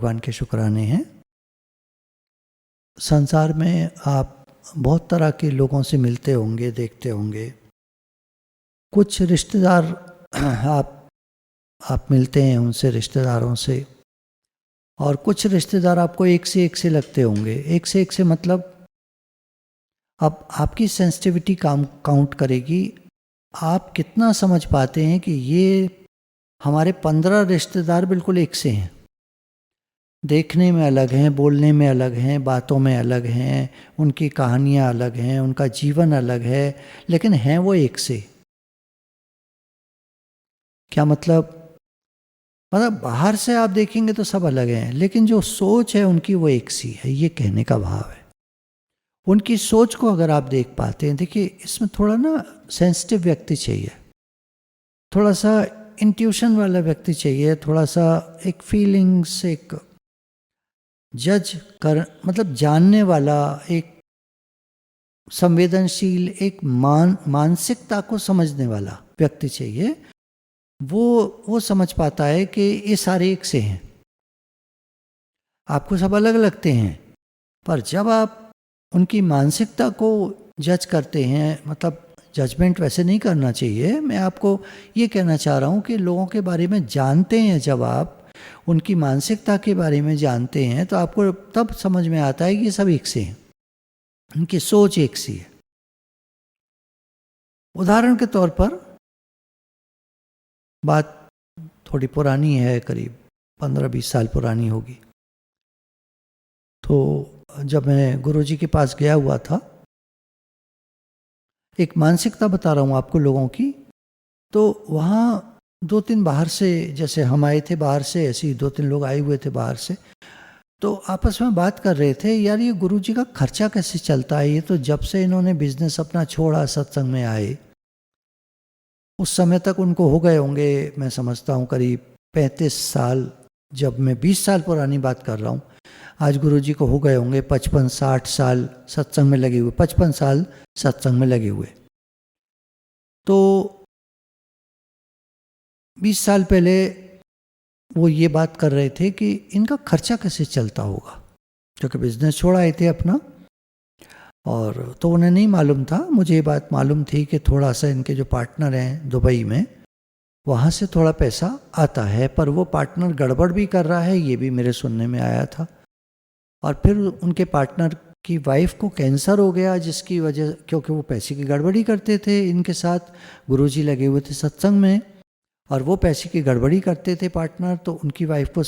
भगवान के शुक्राने हैं। संसार में आप बहुत तरह के लोगों से मिलते होंगे, देखते होंगे। कुछ रिश्तेदार आप मिलते हैं उनसे, रिश्तेदारों से, और कुछ रिश्तेदार आपको एक से लगते होंगे। एक से मतलब अब आपकी सेंसिटिविटी काउंट करेगी, आप कितना समझ पाते हैं कि ये हमारे 15 रिश्तेदार बिल्कुल एक से हैं। देखने में अलग हैं, बोलने में अलग हैं, बातों में अलग हैं, उनकी कहानियाँ अलग हैं, उनका जीवन अलग है, लेकिन हैं वो एक से। क्या मतलब बाहर से आप देखेंगे तो सब अलग हैं, लेकिन जो सोच है उनकी वो एक सी है, ये कहने का भाव है। उनकी सोच को अगर आप देख पाते हैं, देखिए इसमें थोड़ा ना सेंसिटिव व्यक्ति चाहिए, थोड़ा सा इंट्यूशन वाला व्यक्ति चाहिए, थोड़ा सा एक फीलिंग्स, एक जज कर मतलब जानने वाला, एक संवेदनशील, एक मानसिकता को समझने वाला व्यक्ति चाहिए। वो समझ पाता है कि ये सारे एक से हैं। आपको सब अलग लगते हैं, पर जब आप उनकी मानसिकता को जज करते हैं, मतलब जजमेंट वैसे नहीं करना चाहिए, मैं आपको ये कहना चाह रहा हूँ कि लोगों के बारे में जानते हैं, जब आप उनकी मानसिकता के बारे में जानते हैं तो आपको तब समझ में आता है कि सब एक से हैं, उनकी सोच एक सी है। उदाहरण के तौर पर, बात थोड़ी पुरानी है, करीब 15-20 साल पुरानी होगी। तो जब मैं गुरुजी के पास गया हुआ था, एक मानसिकता बता रहा हूँ आपको लोगों की, तो वहाँ 2-3 बाहर से, जैसे हम आए थे बाहर से, ऐसे ही 2-3 लोग आए हुए थे बाहर से, तो आपस में बात कर रहे थे, यार ये गुरुजी का खर्चा कैसे चलता है, ये तो जब से इन्होंने बिजनेस अपना छोड़ा, सत्संग में आए, उस समय तक उनको हो गए होंगे, मैं समझता हूँ करीब 35 साल। जब मैं 20 साल पुरानी बात कर रहा हूँ, आज गुरुजी को हो गए होंगे 55-60 साल सत्संग में लगे हुए, 55 साल सत्संग में लगे हुए। तो 20 साल पहले वो ये बात कर रहे थे कि इनका खर्चा कैसे चलता होगा, क्योंकि बिजनेस छोड़ आए थे अपना, और तो उन्हें नहीं मालूम था। मुझे ये बात मालूम थी कि थोड़ा सा इनके जो पार्टनर हैं दुबई में, वहाँ से थोड़ा पैसा आता है, पर वो पार्टनर गड़बड़ भी कर रहा है, ये भी मेरे सुनने में आया था। और फिर उनके पार्टनर की वाइफ को कैंसर हो गया, जिसकी वजह, क्योंकि वो पैसे की गड़बड़ी करते थे इनके साथ, गुरुजी लगे हुए थे सत्संग में, और वो पैसे की गड़बड़ी करते थे पार्टनर, तो उनकी वाइफ को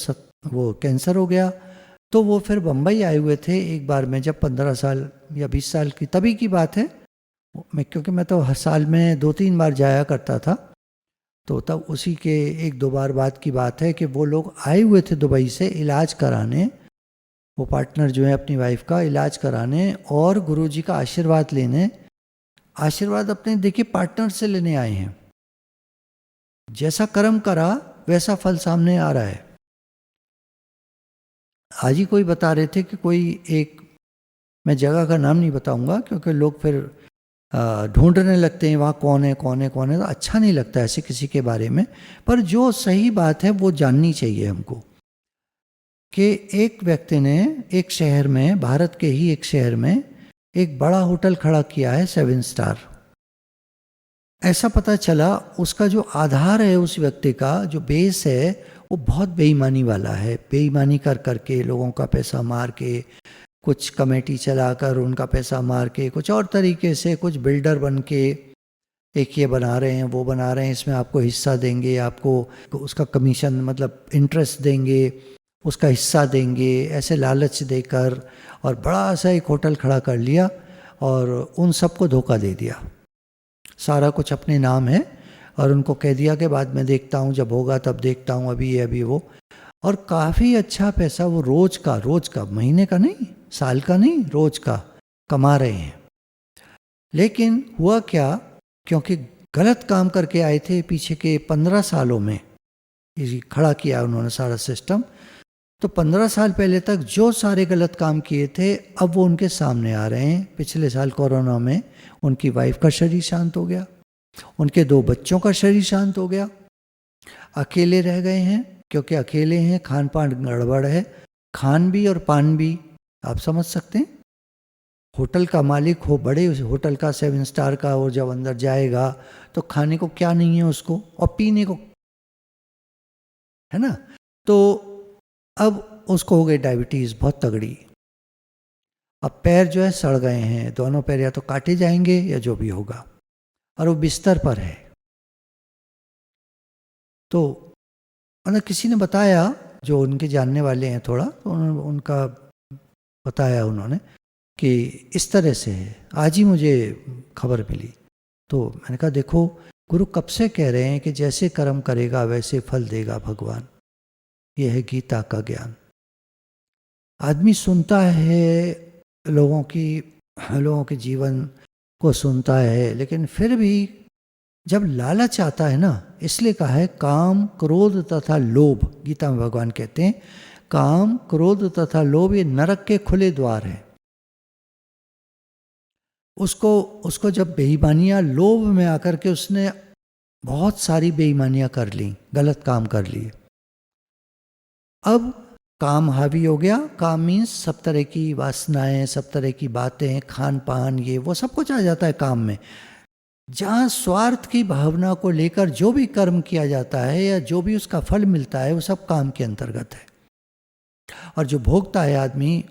वो कैंसर हो गया। तो वो फिर बम्बई आए हुए थे एक बार में, जब 15 साल या 20 साल की तभी की बात है, क्योंकि मैं तो हर साल में 2-3 बार जाया करता था, तो तब उसी के 1-2 बार बाद की बात है कि वो लोग आए हुए थे दुबई से इलाज कराने, वो पार्टनर जो है अपनी वाइफ का इलाज कराने और गुरुजी का आशीर्वाद लेने। आशीर्वाद अपने देखिए पार्टनर से लेने आए हैं, जैसा कर्म करा वैसा फल सामने आ रहा है। आज ही कोई बता रहे थे कि कोई एक, मैं जगह का नाम नहीं बताऊंगा क्योंकि लोग फिर ढूंढने लगते हैं वहाँ कौन है कौन है कौन है, तो अच्छा नहीं लगता ऐसे किसी के बारे में। पर जो सही बात है वो जाननी चाहिए हमको, कि एक व्यक्ति ने एक शहर में, भारत के ही एक शहर में एक बड़ा होटल खड़ा किया है, 7 स्टार। ऐसा पता चला उसका जो आधार है, उस व्यक्ति का जो बेस है, वो बहुत बेईमानी वाला है। बेईमानी कर करके लोगों का पैसा मार के, कुछ कमेटी चलाकर उनका पैसा मार के, कुछ और तरीके से, कुछ बिल्डर बन के एक ये बना रहे हैं, वो बना रहे हैं, इसमें आपको हिस्सा देंगे, आपको उसका कमीशन मतलब इंटरेस्ट देंगे, उसका हिस्सा देंगे, ऐसे लालच देकर, और बड़ा सा एक होटल खड़ा कर लिया और उन सबको धोखा दे दिया। सारा कुछ अपने नाम है और उनको कह दिया कि बाद में देखता हूँ, जब होगा तब देखता हूँ, अभी ये अभी वो। और काफ़ी अच्छा पैसा वो रोज का, महीने का नहीं, साल का नहीं, रोज का कमा रहे हैं। लेकिन हुआ क्या, क्योंकि गलत काम करके आए थे पीछे के 15 सालों में, ये खड़ा किया उन्होंने सारा सिस्टम, तो 15 साल पहले तक जो सारे गलत काम किए थे अब वो उनके सामने आ रहे हैं। पिछले साल कोरोना में उनकी वाइफ का शरीर शांत हो गया, उनके 2 बच्चों का शरीर शांत हो गया, अकेले रह गए हैं, क्योंकि अकेले हैं, खान पान गड़बड़ है, खान भी और पान भी, आप समझ सकते हैं। होटल का मालिक हो, बड़े होटल का 7 स्टार का, और जब अंदर जाएगा तो खाने को क्या नहीं है उसको, और पीने को, है ना। तो अब उसको हो गई डायबिटीज़ बहुत तगड़ी। अब पैर जो है सड़ गए हैं, दोनों पैर या तो काटे जाएंगे या जो भी होगा, और वो बिस्तर पर है। तो मतलब किसी ने बताया, जो उनके जानने वाले हैं थोड़ा, तो उनका बताया उन्होंने कि इस तरह से है, आज ही मुझे खबर मिली। तो मैंने कहा देखो, गुरु कब से कह रहे हैं कि जैसे कर्म करेगा वैसे फल देगा भगवान। ये है गीता का ज्ञान। आदमी सुनता है लोगों के जीवन को सुनता है, लेकिन फिर भी जब लालच आता है ना, इसलिए कहा है काम क्रोध तथा लोभ, गीता में भगवान कहते हैं काम क्रोध तथा लोभ ये नरक के खुले द्वार हैं। उसको जब बेईमानियां, लोभ में आकर के उसने बहुत सारी बेईमानियां कर ली, गलत काम कर लिए, अब काम हावी हो गया। काम मीन्स सब तरह की वासनाएं, सब तरह की बातें, खान पान, ये वो सब कुछ आ जाता है काम में। जहाँ स्वार्थ की भावना को लेकर जो भी कर्म किया जाता है या जो भी उसका फल मिलता है, वो सब काम के अंतर्गत है। और जो भोगता है आदमी,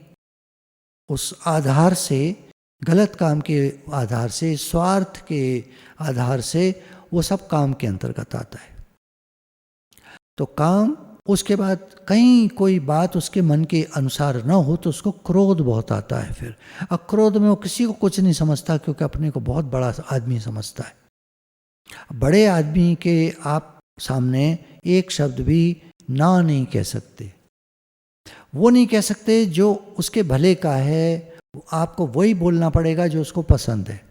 उस आधार से, गलत काम के आधार से, स्वार्थ के आधार से, वो सब काम के अंतर्गत आता है। तो काम, उसके बाद कहीं कोई बात उसके मन के अनुसार न हो तो उसको क्रोध बहुत आता है। फिर अब क्रोध में वो किसी को कुछ नहीं समझता, क्योंकि अपने को बहुत बड़ा आदमी समझता है। बड़े आदमी के आप सामने एक शब्द भी ना नहीं कह सकते। वो नहीं कह सकते जो उसके भले का है, आपको वही बोलना पड़ेगा जो उसको पसंद है।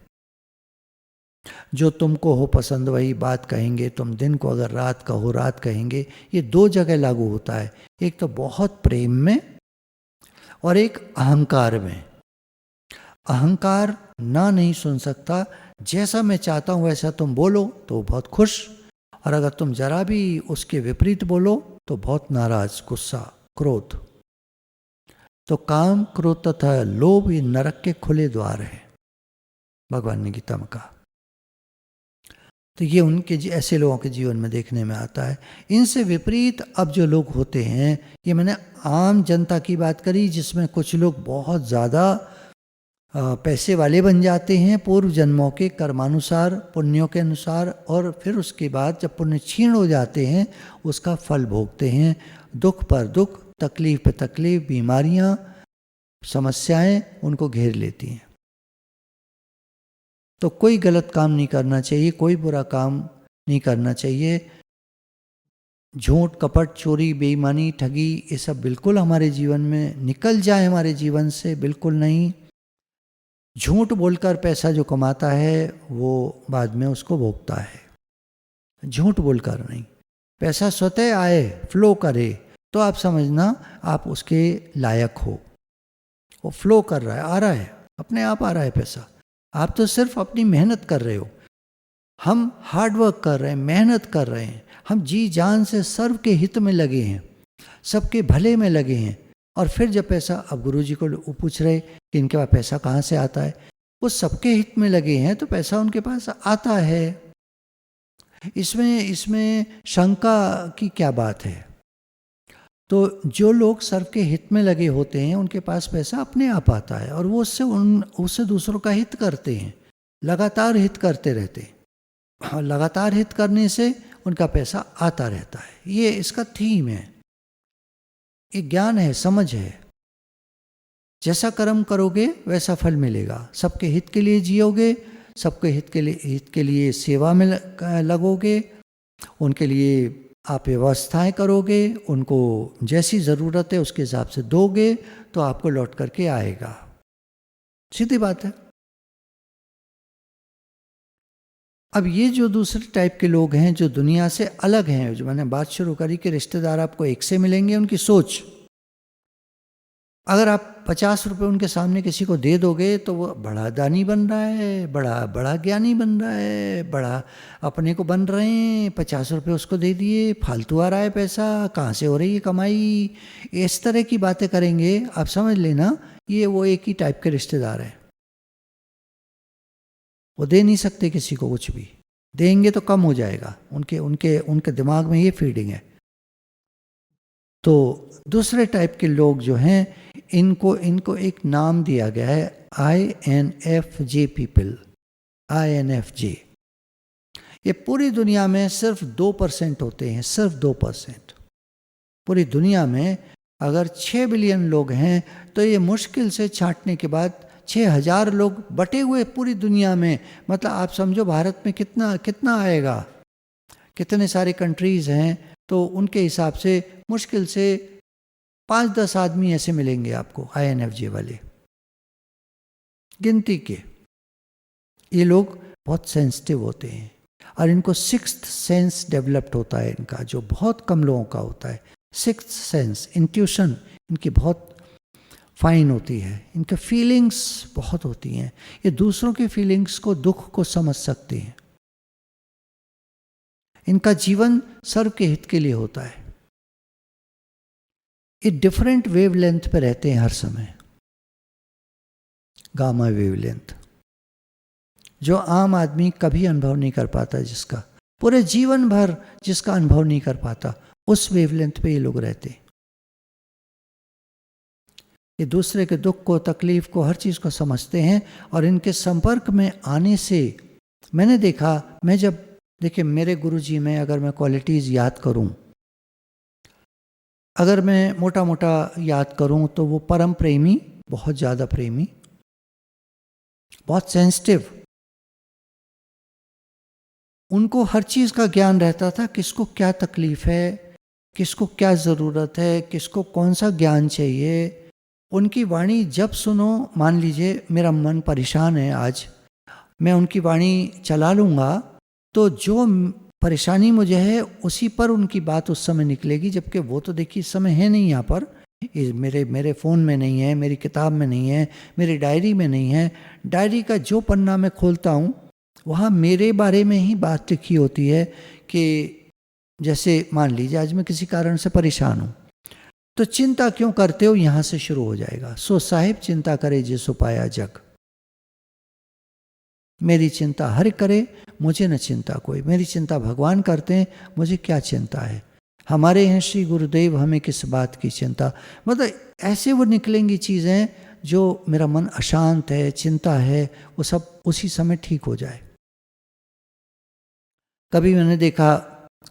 जो तुमको हो पसंद वही बात कहेंगे, तुम दिन को अगर रात कहो रात कहेंगे। ये दो जगह लागू होता है, एक तो बहुत प्रेम में और एक अहंकार में। अहंकार ना नहीं सुन सकता, जैसा मैं चाहता हूँ वैसा तुम बोलो तो बहुत खुश, और अगर तुम जरा भी उसके विपरीत बोलो तो बहुत नाराज, गुस्सा, क्रोध। तो काम क्रोध तथा लोभ ये नरक के खुले द्वार है, भगवान ने गीता में कहा। तो ये उनके ऐसे लोगों के जीवन में देखने में आता है। इनसे विपरीत अब जो लोग होते हैं, ये मैंने आम जनता की बात करी, जिसमें कुछ लोग बहुत ज़्यादा पैसे वाले बन जाते हैं पूर्व जन्मों के कर्मानुसार, पुण्यों के अनुसार, और फिर उसके बाद जब पुण्य क्षीण हो जाते हैं उसका फल भोगते हैं। दुख पर दुख, तकलीफ पर तकलीफ, बीमारियां, समस्याएं उनको घेर लेती हैं। तो कोई गलत काम नहीं करना चाहिए, कोई बुरा काम नहीं करना चाहिए। झूठ, कपट, चोरी, बेईमानी, ठगी, ये सब बिल्कुल हमारे जीवन में निकल जाए, हमारे जीवन से बिल्कुल नहीं। झूठ बोलकर पैसा जो कमाता है वो बाद में उसको भोगता है। झूठ बोलकर नहीं, पैसा स्वतः आए, फ्लो करे, तो आप समझना आप उसके लायक हो। वो फ्लो कर रहा है, आ रहा है, अपने आप आ रहा है पैसा, आप तो सिर्फ अपनी मेहनत कर रहे हो। हम हार्ड वर्क कर रहे हैं, मेहनत कर रहे हैं, हम जी जान से सर्व के हित में लगे हैं, सबके भले में लगे हैं। और फिर जब पैसा, अब गुरुजी को पूछ रहे कि इनके पास पैसा कहाँ से आता है, वो सबके हित में लगे हैं तो पैसा उनके पास आता है। इसमें शंका की क्या बात है। तो जो लोग सर्व के हित में लगे होते हैं उनके पास पैसा अपने आप आता है, और वो उससे दूसरों का हित करते हैं, लगातार हित करते रहते हैं। लगातार हित करने से उनका पैसा आता रहता है। ये इसका थीम है, ये ज्ञान है, समझ है। जैसा कर्म करोगे वैसा फल मिलेगा। सबके हित के लिए जियोगे, सबके हित के लिए सेवा में लगोगे, उनके लिए आप व्यवस्थाएं करोगे, उनको जैसी ज़रूरत है उसके हिसाब से दोगे तो आपको लौट करके आएगा। सीधी बात है। अब ये जो दूसरे टाइप के लोग हैं जो दुनिया से अलग हैं, जो मैंने बात शुरू करी कि रिश्तेदार आपको एक से मिलेंगे, उनकी सोच अगर आप 50 रुपये उनके सामने किसी को दे दोगे तो वो बड़ा दानी बन रहा है, बड़ा बड़ा ज्ञानी बन रहा है, बड़ा अपने को बन रहे हैं। 50 रुपये उसको दे दिए, फालतू आ रहा है पैसा, कहाँ से हो रही है कमाई, इस तरह की बातें करेंगे। आप समझ लेना ये वो एक ही टाइप के रिश्तेदार हैं। वो दे नहीं सकते किसी को कुछ भी, देंगे तो कम हो जाएगा। उनके उनके उनके दिमाग में ये फीडिंग है। तो दूसरे टाइप के लोग जो हैं, इनको एक नाम दिया गया है INFJ पीपल, INFJ। ये पूरी दुनिया में सिर्फ 2% होते हैं, सिर्फ 2%। पूरी दुनिया में अगर 6 बिलियन लोग हैं तो ये मुश्किल से छांटने के बाद 6000 लोग बटे हुए पूरी दुनिया में। मतलब आप समझो भारत में कितना कितना आएगा, कितने सारे कंट्रीज़ हैं, तो उनके हिसाब से मुश्किल से 5-10 आदमी ऐसे मिलेंगे आपको INFJ वाले, गिनती के। ये लोग बहुत सेंसिटिव होते हैं और इनको सिक्स्थ सेंस डेवलप्ड होता है इनका, जो बहुत कम लोगों का होता है। सिक्स्थ सेंस, इंट्यूशन इनकी बहुत फाइन होती है। इनके फीलिंग्स बहुत होती हैं, ये दूसरों की फीलिंग्स को, दुख को समझ सकते हैं। इनका जीवन सर्व के हित के लिए होता है। ये डिफरेंट वेवलेंथ पे रहते हैं हर समय, गामा वेवलेंथ, जो आम आदमी कभी अनुभव नहीं कर पाता, जिसका पूरे जीवन भर जिसका अनुभव नहीं कर पाता, उस वेवलेंथ पे ये लोग रहते हैं। ये दूसरे के दुख को, तकलीफ को, हर चीज़ को समझते हैं। और इनके संपर्क में आने से मैंने देखा, मैं जब देखिए मेरे गुरुजी में अगर मैं क्वालिटीज़ याद करूं, अगर मैं मोटा मोटा याद करूं तो वो परम प्रेमी, बहुत ज़्यादा प्रेमी, बहुत सेंसिटिव। उनको हर चीज़ का ज्ञान रहता था, किसको क्या तकलीफ है, किसको क्या ज़रूरत है, किसको कौन सा ज्ञान चाहिए। उनकी वाणी जब सुनो, मान लीजिए मेरा मन परेशान है आज, मैं उनकी वाणी चला लूँगा तो जो परेशानी मुझे है उसी पर उनकी बात उस समय निकलेगी। जबकि वो तो देखिए इस समय है नहीं यहाँ पर, मेरे फ़ोन में नहीं है, मेरी किताब में नहीं है, मेरी डायरी में नहीं है। डायरी का जो पन्ना मैं खोलता हूँ वहाँ मेरे बारे में ही बात लिखी होती है कि जैसे मान लीजिए आज मैं किसी कारण से परेशान हूँ, तो चिंता क्यों करते हो, यहाँ से शुरू हो जाएगा। सो साहिब चिंता करे जिसो पाया जग, मेरी चिंता हर करे मुझे न चिंता कोई। मेरी चिंता भगवान करते हैं, मुझे क्या चिंता है। हमारे हैं श्री गुरुदेव, हमें किस बात की चिंता। मतलब ऐसे वो निकलेंगी चीज़ें, जो मेरा मन अशांत है, चिंता है, वो सब उसी समय ठीक हो जाए। कभी मैंने देखा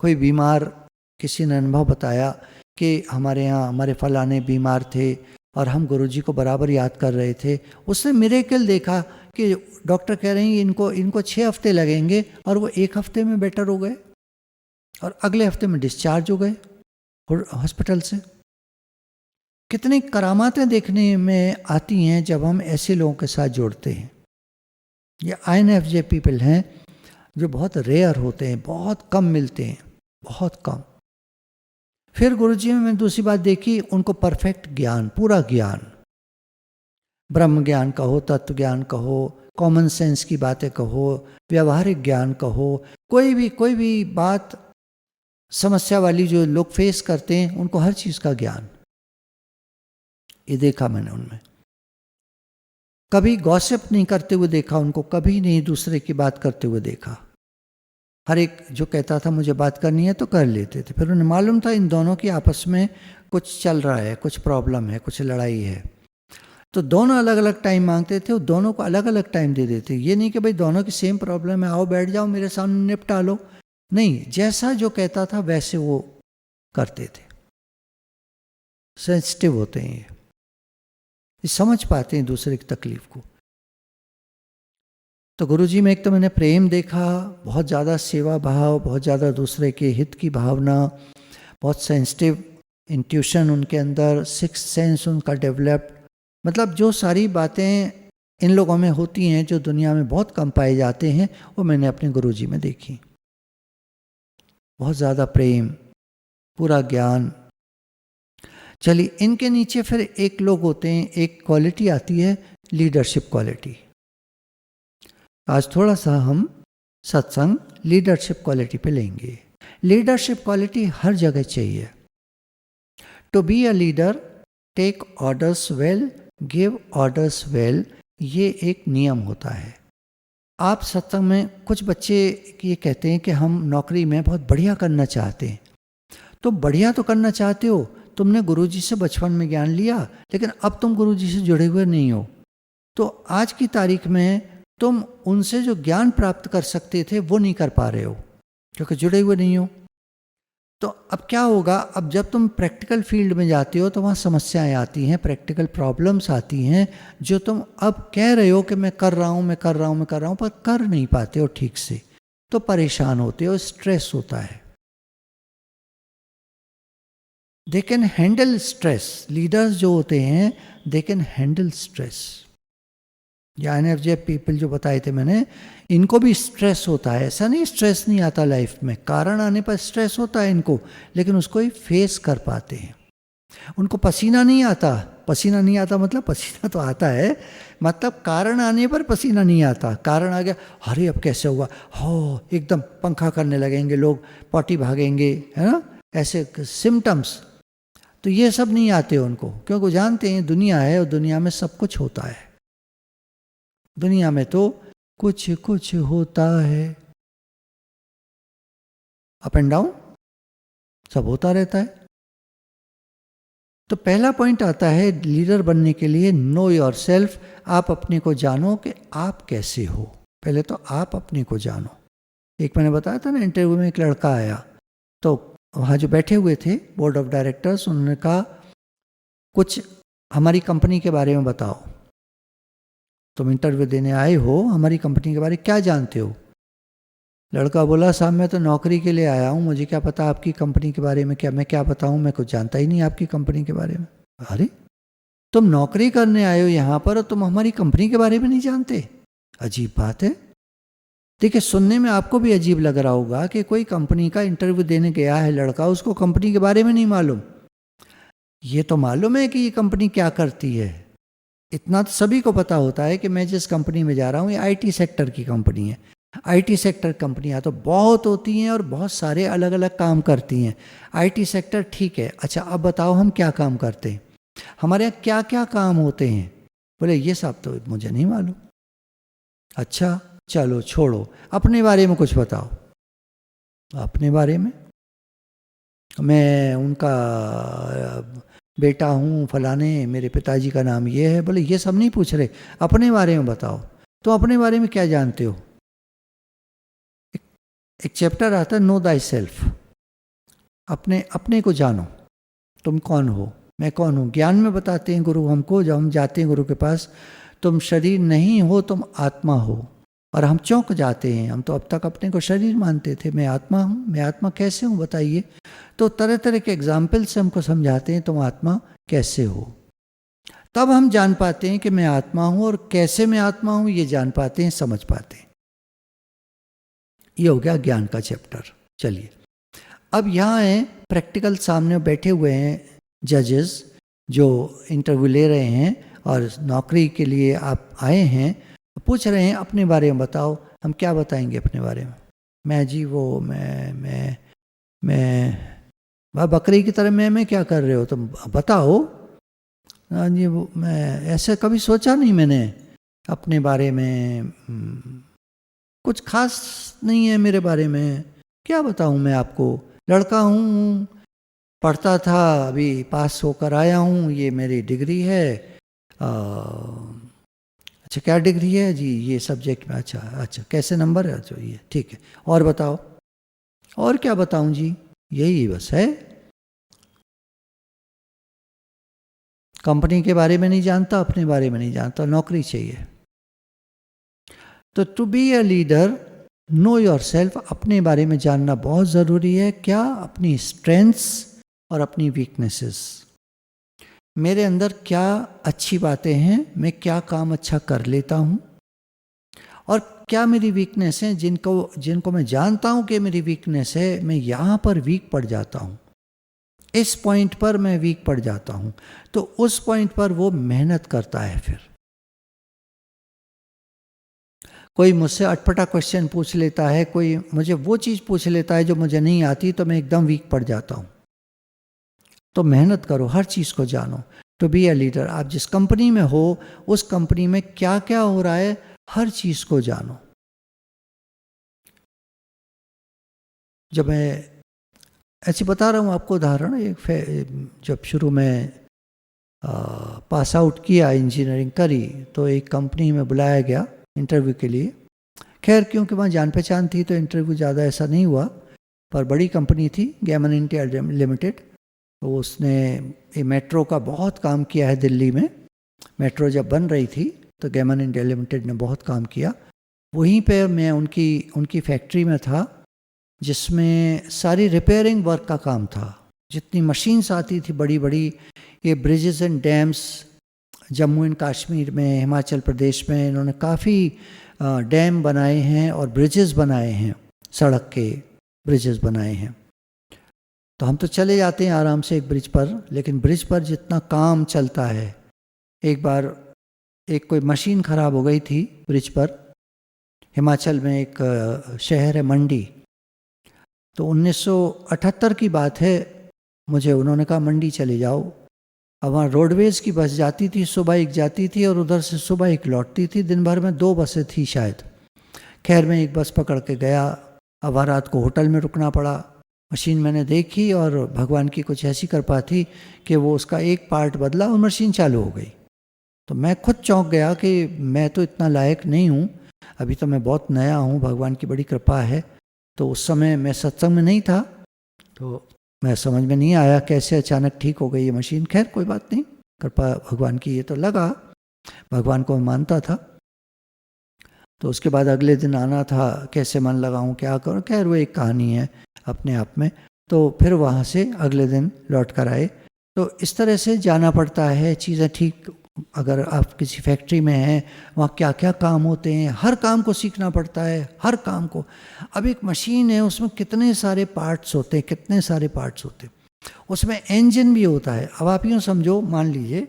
कोई बीमार, किसी ने अनुभव बताया कि हमारे यहाँ हमारे फलाने बीमार थे और हम गुरुजी को बराबर याद कर रहे थे। उसने मिरेकल देखा कि डॉक्टर कह रहे हैं इनको 6 हफ्ते लगेंगे और वो 1 हफ्ते में बेटर हो गए और अगले हफ्ते में डिस्चार्ज हो गए हॉस्पिटल से। कितनी करामातें देखने में आती हैं जब हम ऐसे लोगों के साथ जुड़ते हैं। ये INFJ पीपल हैं जो बहुत रेयर होते हैं, बहुत कम मिलते हैं, बहुत कम। फिर गुरुजी में मैंने दूसरी बात देखी, उनको परफेक्ट ज्ञान, पूरा ज्ञान, ब्रह्म ज्ञान कहो, तत्व ज्ञान कहो, कॉमन सेंस की बातें कहो, व्यवहारिक ज्ञान कहो, कोई भी बात समस्या वाली जो लोग फेस करते हैं, उनको हर चीज़ का ज्ञान, ये देखा मैंने उनमें। कभी गॉसिप नहीं करते हुए देखा उनको, कभी नहीं दूसरे की बात करते हुए देखा। हर एक जो कहता था मुझे बात करनी है तो कर लेते थे। फिर उन्हें मालूम था इन दोनों की आपस में कुछ चल रहा है, कुछ प्रॉब्लम है, कुछ लड़ाई है, तो दोनों अलग अलग टाइम मांगते थे, दोनों को अलग अलग टाइम दे देते। ये नहीं कि भाई दोनों की सेम प्रॉब्लम है, आओ बैठ जाओ मेरे सामने निपटा लो, नहीं, जैसा जो कहता था वैसे वो करते थे। सेंसिटिव होते हैं ये समझ पाते हैं दूसरे की तकलीफ को। तो गुरुजी में एक तो मैंने प्रेम देखा, बहुत ज़्यादा सेवा भाव, बहुत ज़्यादा दूसरे के हित की भावना, बहुत सेंसिटिव इंट्यूशन उनके अंदर, सिक्स्थ सेंस उनका डेवलप्ड। मतलब जो सारी बातें इन लोगों में होती हैं जो दुनिया में बहुत कम पाए जाते हैं, वो मैंने अपने गुरुजी में देखी। बहुत ज़्यादा प्रेम, पूरा ज्ञान। चलिए, इनके नीचे फिर एक लोग होते हैं, एक क्वालिटी आती है लीडरशिप क्वालिटी। आज थोड़ा सा हम सत्संग लीडरशिप क्वालिटी पे लेंगे। लीडरशिप क्वालिटी हर जगह चाहिए। To be a leader, take orders well, give orders well, ये एक नियम होता है। आप सत्संग में कुछ बच्चे ये कहते हैं कि हम नौकरी में बहुत बढ़िया करना चाहते हैं। तो बढ़िया तो करना चाहते हो, तुमने गुरुजी से बचपन में ज्ञान लिया, लेकिन अब तुम गुरुजी से जुड़े हुए नहीं हो, तो आज की तारीख में तुम उनसे जो ज्ञान प्राप्त कर सकते थे वो नहीं कर पा रहे हो, क्योंकि जुड़े हुए नहीं हो। तो अब क्या होगा, अब जब तुम प्रैक्टिकल फील्ड में जाते हो तो वहाँ समस्याएं आती हैं, प्रैक्टिकल प्रॉब्लम्स आती हैं, जो तुम अब कह रहे हो कि मैं कर रहा हूँ, मैं कर रहा हूँ, मैं कर रहा हूँ, पर कर नहीं पाते हो ठीक से, तो परेशान होते हो, स्ट्रेस होता है। They can handle stress. Leaders जो होते हैं दे कैन हैंडल स्ट्रेस। या एनएफजे पीपल जो बताए थे मैंने, इनको भी स्ट्रेस होता है। ऐसा नहीं स्ट्रेस नहीं आता लाइफ में, कारण आने पर स्ट्रेस होता है इनको, लेकिन उसको ही फेस कर पाते हैं। उनको पसीना नहीं आता। पसीना नहीं आता मतलब पसीना तो आता है, मतलब कारण आने पर पसीना नहीं आता। कारण आ गया, अरे अब कैसे हुआ, हो एकदम पंखा करने लगेंगे लोग, पॉटी भागेंगे, है ना, ऐसे सिम्टम्स। तो ये सब नहीं आते उनको, क्योंकि वो जानते हैं दुनिया है और दुनिया में सब कुछ होता है। दुनिया में तो कुछ कुछ होता है, अप एंड डाउन सब होता रहता है। तो पहला पॉइंट आता है लीडर बनने के लिए, नो योर सेल्फ। आप अपने को जानो कि आप कैसे हो। पहले तो आप अपने को जानो। एक मैंने बताया था ना, इंटरव्यू में एक लड़का आया, तो वहाँ जो बैठे हुए थे बोर्ड ऑफ डायरेक्टर्स, उन्होंने कहा कुछ हमारी कंपनी के बारे में बताओ। तुम इंटरव्यू देने आए हो, हमारी कंपनी के बारे में क्या जानते हो? लड़का बोला, साहब मैं तो नौकरी के लिए आया हूँ, मुझे क्या पता आपकी कंपनी के बारे में, क्या मैं क्या बताऊँ, मैं कुछ जानता ही नहीं आपकी कंपनी के बारे में। अरे तुम नौकरी करने आए हो यहाँ पर और तुम हमारी कंपनी के बारे में नहीं जानते? अजीब बात है। देखिए, सुनने में आपको भी अजीब लग रहा होगा कि कोई कंपनी का इंटरव्यू देने गया है लड़का, उसको कंपनी के बारे में नहीं मालूम। ये तो मालूम है कि ये कंपनी क्या करती है, इतना तो सभी को पता होता है कि मैं जिस कंपनी में जा रहा हूँ ये आईटी सेक्टर की कंपनी है। आईटी सेक्टर कंपनियाँ तो बहुत होती हैं और बहुत सारे अलग अलग काम करती हैं। आईटी सेक्टर ठीक है, अच्छा अब बताओ हम क्या काम करते हैं, हमारे यहाँ क्या क्या काम होते हैं? बोले ये सब तो मुझे नहीं मालूम। अच्छा चलो छोड़ो, अपने बारे में कुछ बताओ। अपने बारे में, मैं उनका बेटा हूँ फलाने, मेरे पिताजी का नाम ये है। बोले ये सब नहीं पूछ रहे, अपने बारे में बताओ। तो अपने बारे में क्या जानते हो? एक चैप्टर आता है नो दाई सेल्फ। अपने को जानो, तुम कौन हो, मैं कौन हूँ। ज्ञान में बताते हैं गुरु हमको, जब हम जाते हैं गुरु के पास, तुम शरीर नहीं हो, तुम आत्मा हो। और हम चौंक जाते हैं, हम तो अब तक अपने को शरीर मानते थे, मैं आत्मा हूँ, मैं आत्मा कैसे हूँ बताइए। तो तरह तरह के एग्जाम्पल से हमको समझाते हैं तुम आत्मा कैसे हो। तब हम जान पाते हैं कि मैं आत्मा हूँ, और कैसे मैं आत्मा हूँ ये जान पाते हैं, समझ पाते हैं। ये हो गया ज्ञान का चैप्टर। चलिए अब यहाँ है प्रैक्टिकल, सामने बैठे हुए हैं जजेस जो इंटरव्यू ले रहे हैं और नौकरी के लिए आप आए हैं, पूछ रहे हैं अपने बारे में बताओ। हम क्या बताएंगे अपने बारे में? मैं जी वो मैं बकरी की तरह मैं क्या कर रहे हो तुम बताओ। हाँ जी वो मैं ऐसे कभी सोचा नहीं मैंने अपने बारे में, कुछ खास नहीं है मेरे बारे में, क्या बताऊं मैं आपको। लड़का हूँ, पढ़ता था, अभी पास होकर आया हूँ, ये मेरी डिग्री है। अच्छा क्या डिग्री है जी? ये सब्जेक्ट में। अच्छा अच्छा, कैसे नंबर है? अच्छा ये ठीक है, और बताओ। और क्या बताऊं जी, यही बस है। कंपनी के बारे में नहीं जानता, अपने बारे में नहीं जानता, नौकरी चाहिए। तो to be a leader, know yourself. अपने बारे में जानना बहुत ज़रूरी है। क्या? अपनी स्ट्रेंथ्स और अपनी वीकनेसेस। मेरे अंदर क्या अच्छी बातें हैं, मैं क्या काम अच्छा कर लेता हूँ, और क्या मेरी वीकनेस हैं जिनको मैं जानता हूँ कि मेरी वीकनेस है, मैं यहाँ पर वीक पड़ जाता हूँ। इस पॉइंट पर मैं वीक पड़ जाता हूं, तो उस पॉइंट पर वो मेहनत करता है। फिर कोई मुझसे अटपटा क्वेश्चन पूछ लेता है, कोई मुझे वो चीज़ पूछ लेता है जो मुझे नहीं आती, तो मैं एकदम वीक पड़ जाता हूँ। तो मेहनत करो, हर चीज़ को जानो। टू बी अ लीडर, आप जिस कंपनी में हो उस कंपनी में क्या क्या हो रहा है, हर चीज़ को जानो। जब मैं ऐसे बता रहा हूँ आपको उदाहरण, जब शुरू में पास आउट किया, इंजीनियरिंग करी, तो एक कंपनी में बुलाया गया इंटरव्यू के लिए। खैर क्योंकि वहाँ जान पहचान थी तो इंटरव्यू ज़्यादा ऐसा नहीं हुआ, पर बड़ी कंपनी थी गेमन इंडिया लिमिटेड। तो उसने ये मेट्रो का बहुत काम किया है दिल्ली में। मेट्रो जब बन रही थी तो गेमन इंडिया लिमिटेड ने बहुत काम किया। वहीं पे मैं उनकी फैक्ट्री में था, जिसमें सारी रिपेयरिंग वर्क का काम था। जितनी मशीन्स आती थी बड़ी बड़ी, ये bridges and dams, Jammu and Kashmir में, हिमाचल प्रदेश में इन्होंने काफ़ी डैम बनाए हैं और ब्रिजेस बनाए हैं, सड़क के ब्रिजेस बनाए हैं। तो हम तो चले जाते हैं आराम से एक ब्रिज पर, लेकिन ब्रिज पर जितना काम चलता है, एक बार एक कोई मशीन ख़राब हो गई थी ब्रिज पर। हिमाचल में एक शहर है मंडी, तो 1978 की बात है, मुझे उन्होंने कहा मंडी चले जाओ। अब वहाँ रोडवेज़ की बस जाती थी, सुबह एक जाती थी और उधर से सुबह एक लौटती थी। दिन भर में 2 बसें थी शायद। खैर मैं एक बस पकड़ के गया। अब वहाँ रात को होटल में रुकना पड़ा। मशीन मैंने देखी और भगवान की कुछ ऐसी कृपा थी कि वो उसका एक पार्ट बदला और मशीन चालू हो गई। तो मैं खुद चौंक गया कि मैं तो इतना लायक नहीं हूँ, अभी तो मैं बहुत नया हूँ, भगवान की बड़ी कृपा है। तो उस समय मैं सत्संग में नहीं था, तो मैं समझ में नहीं आया कैसे अचानक ठीक हो गई ये मशीन। खैर कोई बात नहीं, कृपा भगवान की। ये तो लगा भगवान को मैं मानता था। तो उसके बाद अगले दिन आना था, कैसे मन लगाऊं, क्या करूं, खैर वो एक कहानी है अपने आप में। तो फिर वहाँ से अगले दिन लौट कर आए। तो इस तरह से जाना पड़ता है, चीज़ें ठीक। अगर आप किसी फैक्ट्री में हैं, वहाँ क्या क्या काम होते हैं, हर काम को सीखना पड़ता है, हर काम को। अब एक मशीन है, उसमें कितने सारे पार्ट्स होते हैं, कितने सारे पार्ट्स होते हैं। उसमें इंजन भी होता है। अब आप यूँ समझो, मान लीजिए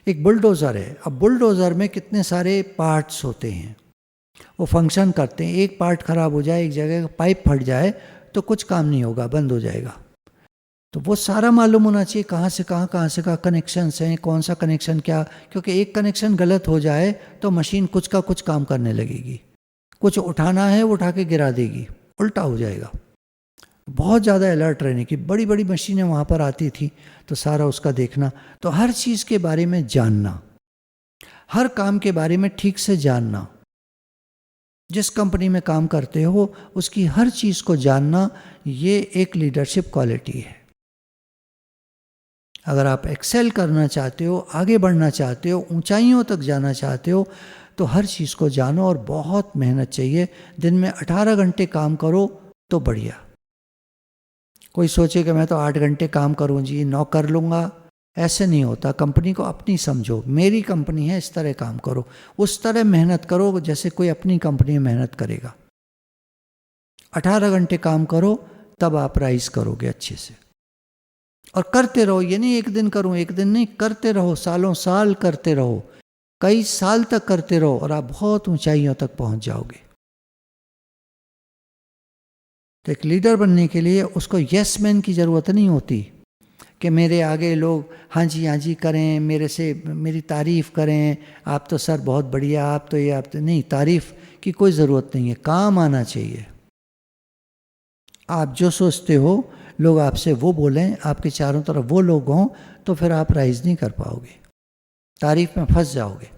एक बुलडोज़र है। अब बुलडोज़र में कितने सारे पार्ट्स होते हैं, वो फंक्शन करते हैं। एक पार्ट ख़राब हो जाए, एक जगह का पाइप फट जाए, तो कुछ काम नहीं होगा, बंद हो जाएगा। तो वो सारा मालूम होना चाहिए, कहाँ से कहाँ कनेक्शंस हैं, कौन सा कनेक्शन क्या। क्योंकि एक कनेक्शन गलत हो जाए तो मशीन कुछ का कुछ काम करने लगेगी। कुछ उठाना है वो उठा के गिरा देगी, उल्टा हो जाएगा। बहुत ज़्यादा अलर्ट रहने की। बड़ी बड़ी मशीनें वहाँ पर आती थी, तो सारा उसका देखना। तो हर चीज़ के बारे में जानना, हर काम के बारे में ठीक से जानना। जिस कंपनी में काम करते हो उसकी हर चीज़ को जानना, ये एक लीडरशिप क्वालिटी है। अगर आप एक्सेल करना चाहते हो, आगे बढ़ना चाहते हो, ऊंचाइयों तक जाना चाहते हो, तो हर चीज़ को जानो और बहुत मेहनत चाहिए। दिन में 18 घंटे काम करो तो बढ़िया। कोई सोचे कि मैं तो 8 घंटे काम करूँ जी, 9 कर लूँगा, ऐसे नहीं होता। कंपनी को अपनी समझो, मेरी कंपनी है, इस तरह काम करो, उस तरह मेहनत करो जैसे कोई अपनी कंपनी में मेहनत करेगा। 18 घंटे काम करो, तब आप राइज करोगे अच्छे से। और करते रहो, ये नहीं एक दिन करूं, एक दिन नहीं, करते रहो, सालों साल करते रहो, कई साल तक करते रहो, और आप बहुत ऊंचाइयों तक पहुंच जाओगे। तो एक लीडर बनने के लिए उसको यस मैन की ज़रूरत नहीं होती कि मेरे आगे लोग हाँ जी करें, मेरे से मेरी तारीफ़ करें, आप तो सर बहुत बढ़िया, आप तो ये, आप तो नहीं। तारीफ़ की कोई ज़रूरत नहीं है, काम आना चाहिए। आप जो सोचते हो लोग आपसे वो बोलें, आपके चारों तरफ वो लोग हों, तो फिर आप राइज नहीं कर पाओगे, तारीफ में फंस जाओगे।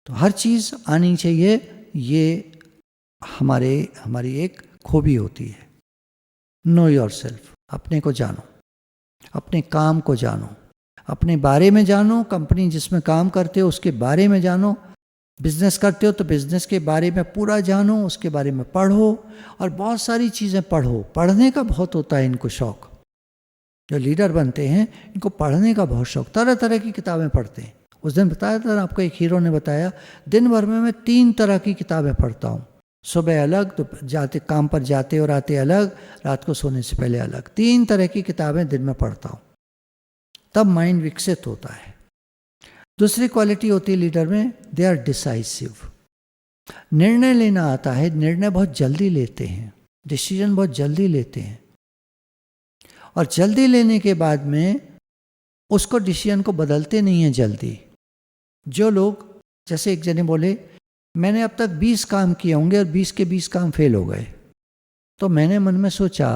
तो हर चीज़ आनी चाहिए, ये हमारी एक खूबी होती है। नो योरसेल्फ, अपने को जानो, अपने काम को जानो, अपने बारे में जानो, कंपनी जिसमें काम करते हो उसके बारे में जानो। बिजनेस करते हो तो बिजनेस के बारे में पूरा जानो, उसके बारे में पढ़ो, और बहुत सारी चीज़ें पढ़ो। पढ़ने का बहुत होता है इनको शौक़। जो लीडर बनते हैं इनको पढ़ने का बहुत शौक़, तरह तरह की किताबें पढ़ते हैं। उस दिन बताया था आपको, एक हीरो ने बताया, दिन भर में मैं 3 तरह की किताबें पढ़ता हूँ। सुबह अलग, तो जाते काम पर जाते और आते अलग, रात को सोने से पहले अलग। 3 तरह की किताबें दिन में पढ़ता हूँ, तब माइंड विकसित होता है। दूसरी क्वालिटी होती है लीडर में, दे आर डिसाइसिव। निर्णय लेना आता है, निर्णय बहुत जल्दी लेते हैं, डिसीजन बहुत जल्दी लेते हैं, और जल्दी लेने के बाद में उसको डिसीजन को बदलते नहीं हैं जल्दी। जो लोग, जैसे एक जने बोले मैंने अब तक 20 काम किए होंगे और 20 के 20 काम फेल हो गए, तो मैंने मन में सोचा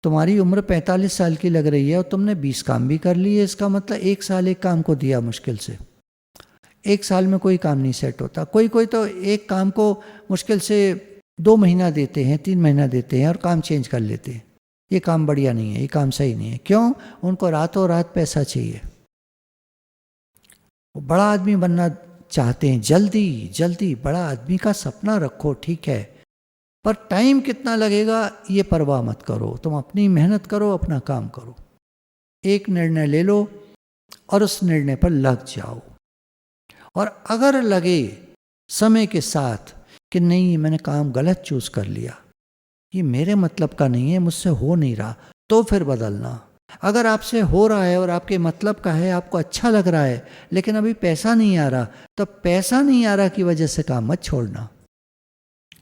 तुम्हारी उम्र 45 साल की लग रही है और तुमने 20 काम भी कर लिए, इसका मतलब 1 साल एक काम को दिया मुश्किल से। 1 साल में कोई काम नहीं सेट होता। कोई कोई तो एक काम को मुश्किल से 2 महीना देते हैं, 3 महीना देते हैं और काम चेंज कर लेते हैं। ये काम बढ़िया नहीं है, ये काम सही नहीं है। क्यों? उनको रातों रात पैसा चाहिए, वो बड़ा आदमी बनना चाहते हैं, जल्दी जल्दी। बड़ा आदमी का सपना रखो, ठीक है, पर टाइम कितना लगेगा ये परवाह मत करो, तुम अपनी मेहनत करो, अपना काम करो। एक निर्णय ले लो और उस निर्णय पर लग जाओ, और अगर लगे समय के साथ कि नहीं मैंने काम गलत चूज कर लिया, ये मेरे मतलब का नहीं है, मुझसे हो नहीं रहा, तो फिर बदलना। अगर आपसे हो रहा है और आपके मतलब का है, आपको अच्छा लग रहा है, लेकिन अभी पैसा नहीं आ रहा, तो पैसा नहीं आ रहा की वजह से काम मत छोड़ना।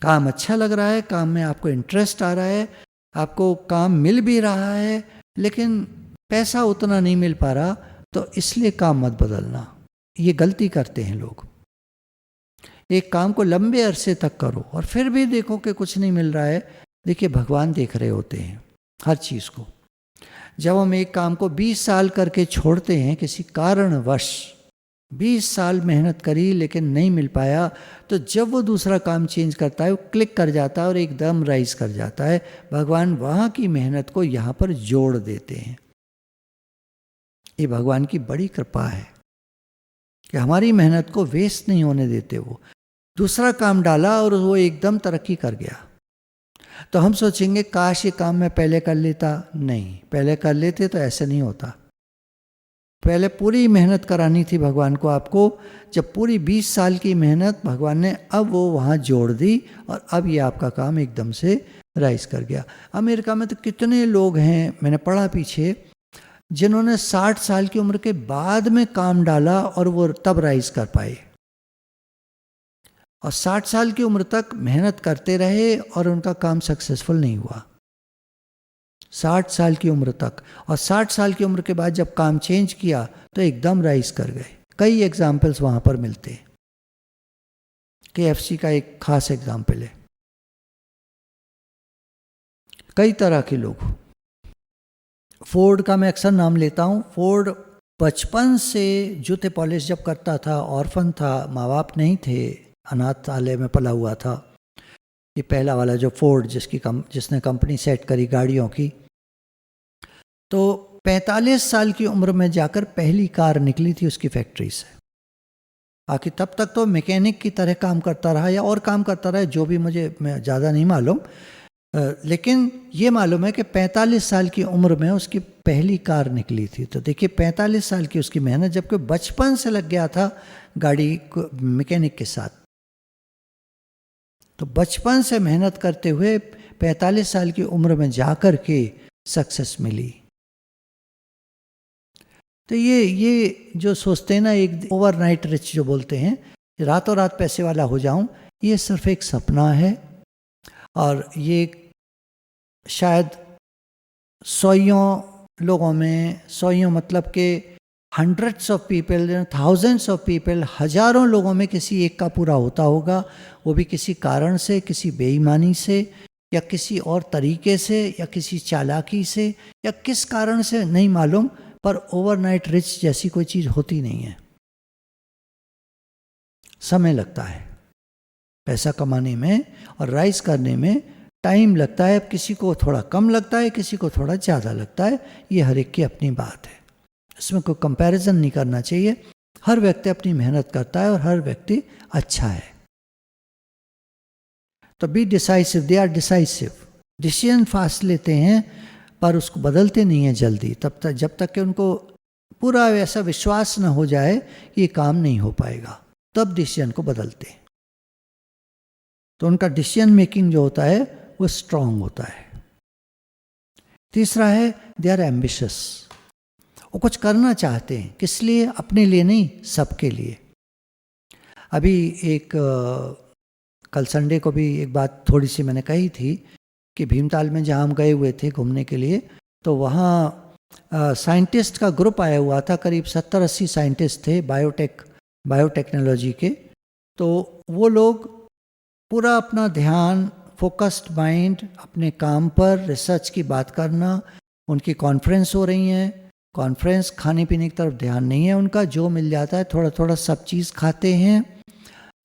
काम अच्छा लग रहा है, काम में आपको इंटरेस्ट आ रहा है, आपको काम मिल भी रहा है, लेकिन पैसा उतना नहीं मिल पा रहा, तो इसलिए काम मत बदलना। ये गलती करते हैं लोग। एक काम को लंबे अरसे तक करो और फिर भी देखो कि कुछ नहीं मिल रहा है। देखिए, भगवान देख रहे होते हैं हर चीज़ को। जब हम एक काम को 20 साल करके छोड़ते हैं किसी कारणवश, 20 साल मेहनत करी लेकिन नहीं मिल पाया, तो जब वो दूसरा काम चेंज करता है वो क्लिक कर जाता है और एकदम राइज कर जाता है। भगवान वहाँ की मेहनत को यहाँ पर जोड़ देते हैं। ये भगवान की बड़ी कृपा है कि हमारी मेहनत को वेस्ट नहीं होने देते। वो दूसरा काम डाला और वो एकदम तरक्की कर गया, तो हम सोचेंगे काश ये काम मैं पहले कर लेता। नहीं, पहले कर लेते तो ऐसे नहीं होता। पहले पूरी मेहनत करानी थी भगवान को आपको। जब पूरी 20 साल की मेहनत भगवान ने अब वो वहाँ जोड़ दी और अब ये आपका काम एकदम से राइज कर गया। अमेरिका में तो कितने लोग हैं, मैंने पढ़ा पीछे, जिन्होंने 60 साल की उम्र के बाद में काम डाला और वो तब राइज कर पाए, और 60 साल की उम्र तक मेहनत करते रहे और उनका काम सक्सेसफुल नहीं हुआ। 60 साल की उम्र तक, और 60 साल की उम्र के बाद जब काम चेंज किया तो एकदम राइज कर गए। कई एग्जाम्पल्स वहाँ पर मिलते हैं। KFC का एक खास एग्जाम्पल है। कई तरह के लोग, फोर्ड का मैं अक्सर नाम लेता हूँ। फोर्ड बचपन से जूते पॉलिश जब करता था, ऑर्फन था, माँ बाप नहीं थे, अनाथालय में पला हुआ था। ये पहला वाला जो फोर्ड जिसने कंपनी सेट करी गाड़ियों की, तो 45 साल की उम्र में जाकर पहली कार निकली थी उसकी फैक्ट्री से। बाकी तब तक तो मैकेनिक की तरह काम करता रहा या और काम करता रहा, जो भी मैं ज़्यादा नहीं मालूम, लेकिन ये मालूम है कि 45 साल की उम्र में उसकी पहली कार निकली थी। तो देखिए 45 साल की उसकी मेहनत, जबकि बचपन से लग गया था गाड़ी मैकेनिक के साथ। तो बचपन से मेहनत करते हुए 45 साल की उम्र में जाकर के सक्सेस मिली। तो ये जो सोचते हैं ना, एक ओवरनाइट रिच जो बोलते हैं, रातों रात पैसे वाला हो जाऊं, ये सिर्फ एक सपना है। और ये शायद सौयों लोगों में, सौयों मतलब के hundreds of people, thousands of people, हजारों लोगों में किसी एक का पूरा होता होगा। वो भी किसी कारण से, किसी बेईमानी से, या किसी और तरीके से, या किसी चालाकी से, या किस कारण से नहीं मालूम, पर ओवरनाइट रिच जैसी कोई चीज़ होती नहीं है। समय लगता है पैसा कमाने में और राइज करने में, टाइम लगता है। किसी को थोड़ा कम लगता है, किसी को थोड़ा ज़्यादा लगता है। ये हर एक की अपनी बात है, इसमें कोई कंपैरिजन नहीं करना चाहिए। हर व्यक्ति अपनी मेहनत करता है और हर व्यक्ति अच्छा है। तो be decisive, they are decisive. Decision fast लेते हैं पर उसको बदलते नहीं हैं जल्दी, तब तक जब तक कि उनको पूरा ऐसा विश्वास न हो जाए कि ये काम नहीं हो पाएगा, तब डिसीजन को बदलते हैं। तो उनका डिसीजन मेकिंग जो होता है वो स्ट्रांग होता है। तीसरा है दे आर एम्बिशियस, वो कुछ करना चाहते हैं, किस लिए? अपने लिए नहीं, सबके लिए। अभी कल संडे को भी एक बात थोड़ी सी मैंने कही थी कि भीमताल में जहाँ हम गए हुए थे घूमने के लिए, तो वहाँ साइंटिस्ट का ग्रुप आया हुआ था, करीब 70-80 साइंटिस्ट थे बायोटेक्नोलॉजी के। तो वो लोग पूरा अपना ध्यान, फोकस्ड माइंड अपने काम पर, रिसर्च की बात करना, उनकी कॉन्फ्रेंस हो रही हैं, कॉन्फ्रेंस, खाने पीने की तरफ ध्यान नहीं है उनका, जो मिल जाता है थोड़ा थोड़ा सब चीज़ खाते हैं,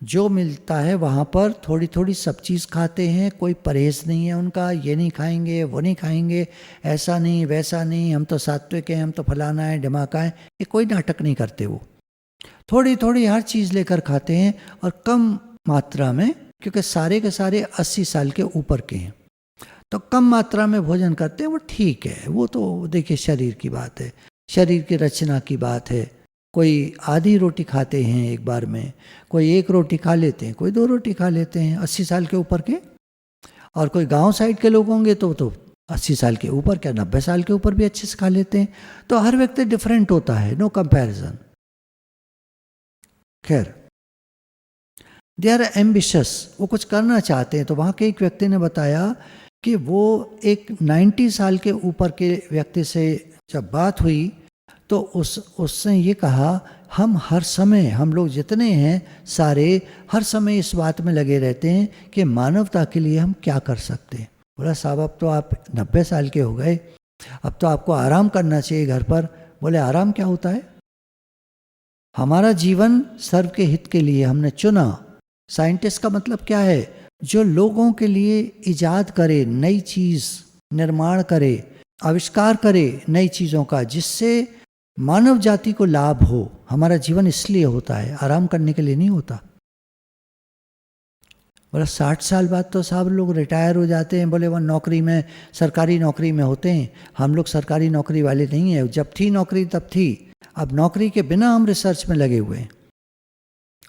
जो मिलता है वहाँ पर थोड़ी थोड़ी सब चीज़ खाते हैं, कोई परहेज नहीं है उनका, ये नहीं खाएंगे वो नहीं खाएंगे, ऐसा नहीं वैसा नहीं, हम तो सात्विक हैं, हम तो फलाना है ढमाका है, ये कोई नाटक नहीं करते। वो थोड़ी थोड़ी हर चीज़ लेकर खाते हैं और कम मात्रा में, क्योंकि सारे के सारे 80 साल के ऊपर के हैं, तो कम मात्रा में भोजन करते हैं। वो ठीक है, वो तो देखिए शरीर की बात है, शरीर की रचना की बात है। कोई आधी रोटी खाते हैं एक बार में, कोई एक रोटी खा लेते हैं, कोई 2 रोटी खा लेते हैं 80 साल के ऊपर के। और कोई गांव साइड के लोग होंगे तो 80 साल के ऊपर क्या 90 साल के ऊपर भी अच्छे से खा लेते हैं। तो हर व्यक्ति डिफरेंट होता है, नो कंपैरिजन। खैर, दे आर एम्बिशियस, वो कुछ करना चाहते हैं। तो वहाँ के एक व्यक्ति ने बताया कि वो एक 90 साल के ऊपर के व्यक्ति से जब बात हुई तो उसने ये कहा, हम हर समय, हम लोग जितने हैं सारे, हर समय इस बात में लगे रहते हैं कि मानवता के लिए हम क्या कर सकते हैं। बोला साहब अब तो आप 90 साल के हो गए, अब तो आपको आराम करना चाहिए घर पर। बोले आराम क्या होता है? हमारा जीवन सर्व के हित के लिए हमने चुना। साइंटिस्ट का मतलब क्या है? जो लोगों के लिए इजाद करे, नई चीज़ निर्माण करे, आविष्कार करे नई चीज़ों का, जिससे मानव जाति को लाभ हो। हमारा जीवन इसलिए होता है, आराम करने के लिए नहीं होता। बोला 60 साल बाद तो साहब लोग रिटायर हो जाते हैं। बोले वह नौकरी में, सरकारी नौकरी में होते हैं, हम लोग सरकारी नौकरी वाले नहीं हैं। जब थी नौकरी तब थी, अब नौकरी के बिना हम रिसर्च में लगे हुए हैं।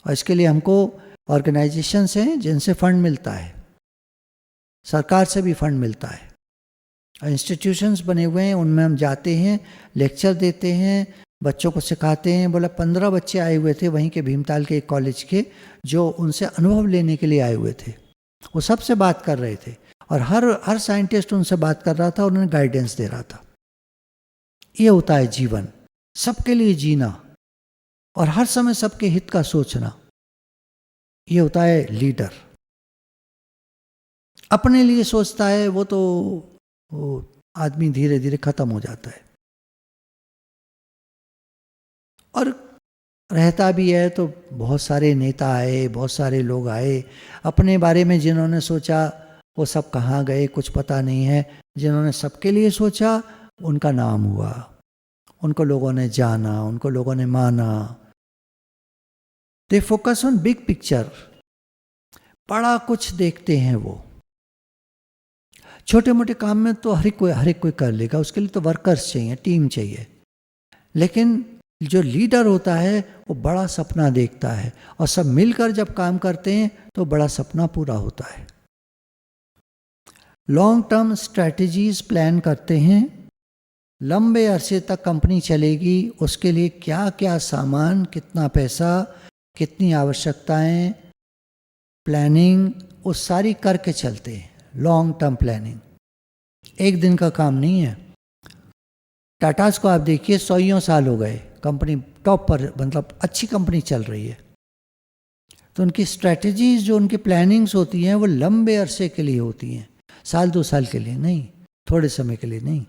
और इसके लिए हमको ऑर्गेनाइजेशंस हैं जिनसे फंड मिलता है, सरकार से भी फंड मिलता है, इंस्टीट्यूशंस बने हुए हैं, उनमें हम जाते हैं, लेक्चर देते हैं, बच्चों को सिखाते हैं। बोला 15 बच्चे आए हुए थे वहीं के भीमताल के एक कॉलेज के, जो उनसे अनुभव लेने के लिए आए हुए थे। वो सबसे बात कर रहे थे और हर साइंटिस्ट उनसे बात कर रहा था और उन्हें गाइडेंस दे रहा था। ये होता है जीवन, सबके लिए जीना और हर समय सबके हित का सोचना। ये होता है लीडर। अपने लिए सोचता है वो तो वो आदमी धीरे धीरे खत्म हो जाता है। और रहता भी है तो बहुत सारे नेता आए, बहुत सारे लोग आए, अपने बारे में जिन्होंने सोचा वो सब कहाँ गए कुछ पता नहीं है। जिन्होंने सबके लिए सोचा उनका नाम हुआ, उनको लोगों ने जाना, उनको लोगों ने माना। They focus on big picture, बड़ा कुछ देखते हैं वो। छोटे मोटे काम में तो हर एक कोई कर लेगा, उसके लिए तो वर्कर्स चाहिए, टीम चाहिए। लेकिन जो लीडर होता है वो बड़ा सपना देखता है और सब मिलकर जब काम करते हैं तो बड़ा सपना पूरा होता है। लॉन्ग टर्म स्ट्रैटेजीज प्लान करते हैं, लंबे अरसे तक कंपनी चलेगी, उसके लिए क्या क्या सामान, कितना पैसा, कितनी आवश्यकताएं, प्लानिंग वो सारी करके चलते हैं। लॉन्ग टर्म प्लानिंग एक दिन का काम नहीं है। टाटास को आप देखिए 100 साल हो गए, कंपनी टॉप पर, मतलब अच्छी कंपनी चल रही है। तो उनकी स्ट्रैटेजीज, जो उनकी प्लानिंग्स होती हैं वो लंबे अरसे के लिए होती हैं, 1-2 साल के लिए नहीं, थोड़े समय के लिए नहीं,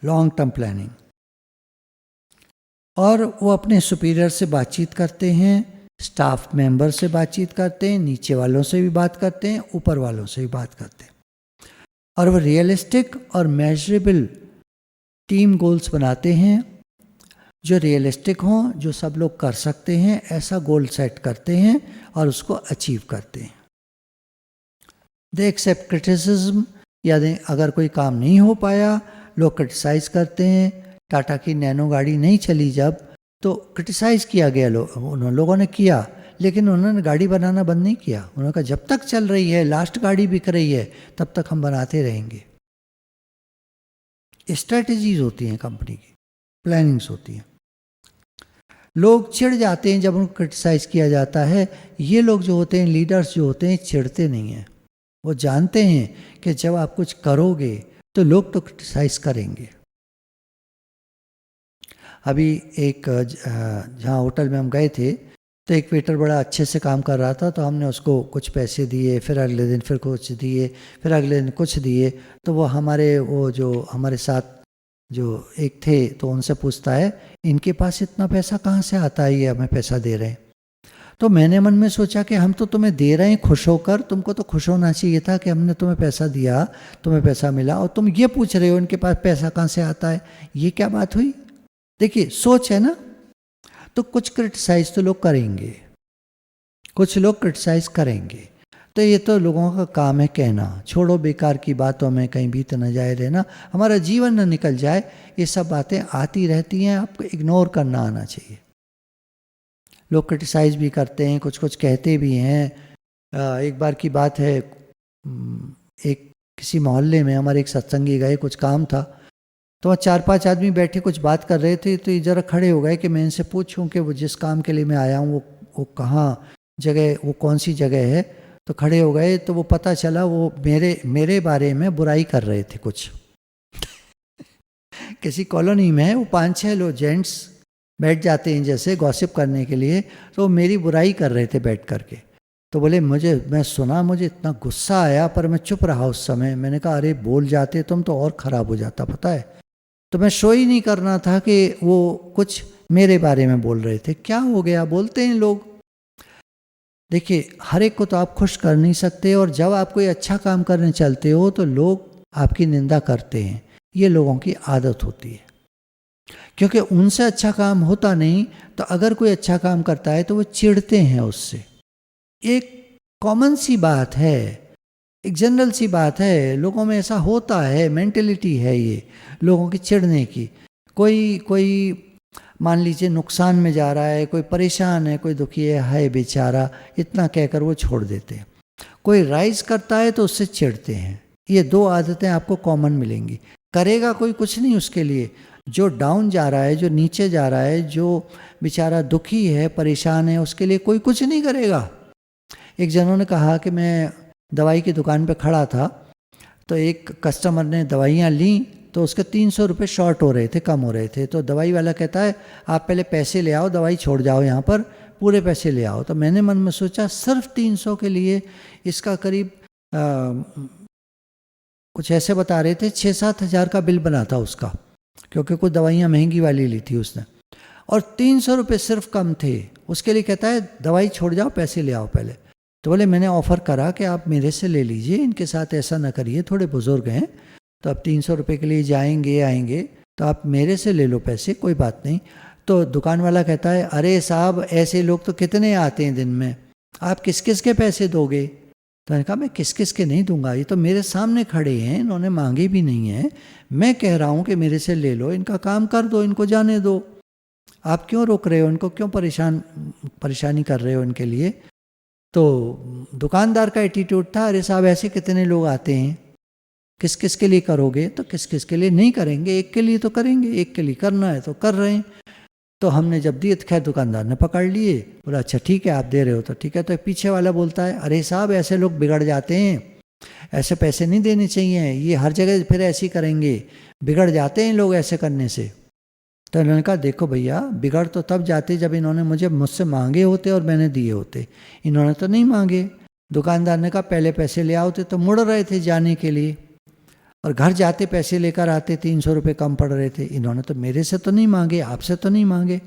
लॉन्ग टर्म प्लानिंग। और वो अपने सुपीरियर से बातचीत करते हैं, स्टाफ मेंबर से बातचीत करते हैं, नीचे वालों से भी बात करते हैं, ऊपर वालों से भी बात करते हैं। और वो रियलिस्टिक और मेजरेबल टीम गोल्स बनाते हैं, जो रियलिस्टिक हों, जो सब लोग कर सकते हैं, ऐसा गोल सेट करते हैं और उसको अचीव करते हैं। दे एक्सेप्ट क्रिटिसिज्म, यानी अगर कोई काम नहीं हो पाया, लोग क्रिटिसाइज करते हैं। टाटा की नैनो गाड़ी नहीं चली जब, तो क्रिटिसाइज किया गया, लोगों ने किया, लेकिन उन्होंने गाड़ी बनाना बंद नहीं किया। उन्होंने कहा जब तक चल रही है, लास्ट गाड़ी बिक रही है, तब तक हम बनाते रहेंगे। स्ट्रैटेजीज होती हैं कंपनी की, प्लानिंग्स होती हैं। लोग चिढ़ जाते हैं जब उनको क्रिटिसाइज़ किया जाता है। ये लोग जो होते हैं, लीडर्स जो होते हैं, चिढ़ते नहीं हैं। वो जानते हैं कि जब आप कुछ करोगे तो लोग तो क्रिटिसाइज़ करेंगे। अभी एक जहाँ होटल में हम गए थे, तो एक वेटर बड़ा अच्छे से काम कर रहा था, तो हमने उसको कुछ पैसे दिए, फिर अगले दिन फिर कुछ दिए, फिर अगले दिन कुछ दिए। तो वो हमारे साथ जो एक थे, तो उनसे पूछता है इनके पास इतना पैसा कहाँ से आता है, ये हमें पैसा दे रहे हैं। तो मैंने मन में सोचा कि हम तो तुम्हें दे रहे हैं खुश होकर, तुमको तो खुश होना चाहिए था कि हमने तुम्हें पैसा दिया, तुम्हें पैसा मिला, और तुम ये पूछ रहे हो इनके पास पैसा कहाँ से आता है। ये क्या बात हुई? देखिए, सोच है ना। तो कुछ क्रिटिसाइज तो लोग करेंगे, कुछ लोग क्रिटिसाइज करेंगे, तो ये तो लोगों का काम है कहना, छोड़ो बेकार की बातों में कहीं बीत न जाए रहना, हमारा जीवन न निकल जाए। ये सब बातें आती रहती हैं, आपको इग्नोर करना आना चाहिए। लोग क्रिटिसाइज भी करते हैं, कुछ कुछ कहते भी हैं। एक बार की बात है, एक किसी मोहल्ले में हमारे एक सत्संगी गए, कुछ काम था, तो वहाँ 4-5 आदमी बैठे कुछ बात कर रहे थे। तो ये ज़रा खड़े हो गए कि मैं इनसे पूछूं कि वो जिस काम के लिए मैं आया हूँ वो कहाँ जगह, वो कौन सी जगह है। तो खड़े हो गए, तो वो पता चला वो मेरे बारे में बुराई कर रहे थे कुछ। किसी कॉलोनी में वो 5-6 लोग जेंट्स बैठ जाते हैं जैसे गॉसिप करने के लिए, तो मेरी बुराई कर रहे थे बैठ करके। तो बोले मैं सुना, मुझे इतना गुस्सा आया, पर मैं चुप रहा उस समय। मैंने कहा अरे बोल जाते तुम तो और ख़राब हो जाता, पता है। तो मैं शो ही नहीं करना था कि वो कुछ मेरे बारे में बोल रहे थे। क्या हो गया, बोलते हैं लोग। देखिए, हर एक को तो आप खुश कर नहीं सकते, और जब आप कोई अच्छा काम करने चलते हो तो लोग आपकी निंदा करते हैं। ये लोगों की आदत होती है, क्योंकि उनसे अच्छा काम होता नहीं। तो अगर कोई अच्छा काम करता है तो वो चिढ़ते हैं उससे। एक कॉमन सी बात है, एक जनरल सी बात है, लोगों में ऐसा होता है, मेंटेलिटी है ये लोगों की चिढ़ने की। कोई मान लीजिए नुकसान में जा रहा है, कोई परेशान है, कोई दुखी है, हाय बेचारा, इतना कहकर वो छोड़ देते हैं। कोई राइज करता है तो उससे चिढ़ते हैं। ये 2 आदतें आपको कॉमन मिलेंगी। करेगा कोई कुछ नहीं उसके लिए। जो डाउन जा रहा है, जो नीचे जा रहा है, जो बेचारा दुखी है, परेशान है, उसके लिए कोई कुछ नहीं करेगा। एक जनों ने कहा कि मैं दवाई की दुकान पे खड़ा था, तो एक कस्टमर ने दवाइयाँ ली, तो उसके 300 रुपये शॉर्ट हो रहे थे, कम हो रहे थे। तो दवाई वाला कहता है आप पहले पैसे ले आओ, दवाई छोड़ जाओ, यहाँ पर पूरे पैसे ले आओ। तो मैंने मन में सोचा सिर्फ 300 के लिए इसका करीब कुछ ऐसे बता रहे थे 6-7 हज़ार का बिल बना था उसका, क्योंकि कुछ दवाइयाँ महंगी वाली ली थी उसने, और 300 रुपये सिर्फ कम थे। उसके लिए कहता है दवाई छोड़ जाओ, पैसे ले आओ पहले। तो बोले मैंने ऑफ़र करा कि आप मेरे से ले लीजिए, इनके साथ ऐसा ना करिए, थोड़े बुजुर्ग हैं, तो अब 300 रुपये के लिए जाएंगे आएंगे, तो आप मेरे से ले लो पैसे, कोई बात नहीं। तो दुकान वाला कहता है अरे साहब, ऐसे लोग तो कितने आते हैं दिन में, आप किस किस के पैसे दोगे? तो मैंने कहा मैं किस किस के नहीं दूंगा, ये तो मेरे सामने खड़े हैं, इन्होंने मांगे भी नहीं हैं, मैं कह रहा हूँ कि मेरे से ले लो, इनका काम कर दो, इनको जाने दो, आप क्यों रोक रहे हो इनको, क्यों परेशानी कर रहे हो इनके लिए। तो दुकानदार का एटीट्यूड था अरे साहब ऐसे कितने लोग आते हैं, किस किस के लिए करोगे? तो किस किस के लिए नहीं करेंगे, एक के लिए तो करेंगे, एक के लिए करना है तो कर रहे हैं। तो हमने जब दिए तो खैर दुकानदार ने पकड़ लिए, बोला अच्छा ठीक है आप दे रहे हो तो ठीक है। तो पीछे वाला बोलता है अरे साहब ऐसे लोग बिगड़ जाते हैं, ऐसे पैसे नहीं देने चाहिए, ये हर जगह फिर ऐसे ही करेंगे, बिगड़ जाते हैं लोग ऐसे करने से। तो इन्होंने कहा देखो भैया, बिगड़ तो तब जाते जब इन्होंने मुझसे मांगे होते और मैंने दिए होते, इन्होंने तो नहीं मांगे। दुकानदार ने कहा पहले पैसे ले आओते तो मुड़ रहे थे जाने के लिए, और घर जाते पैसे लेकर आते, 300 रुपये कम पड़ रहे थे। इन्होंने तो मेरे से तो नहीं मांगे, आपसे तो नहीं मांगे।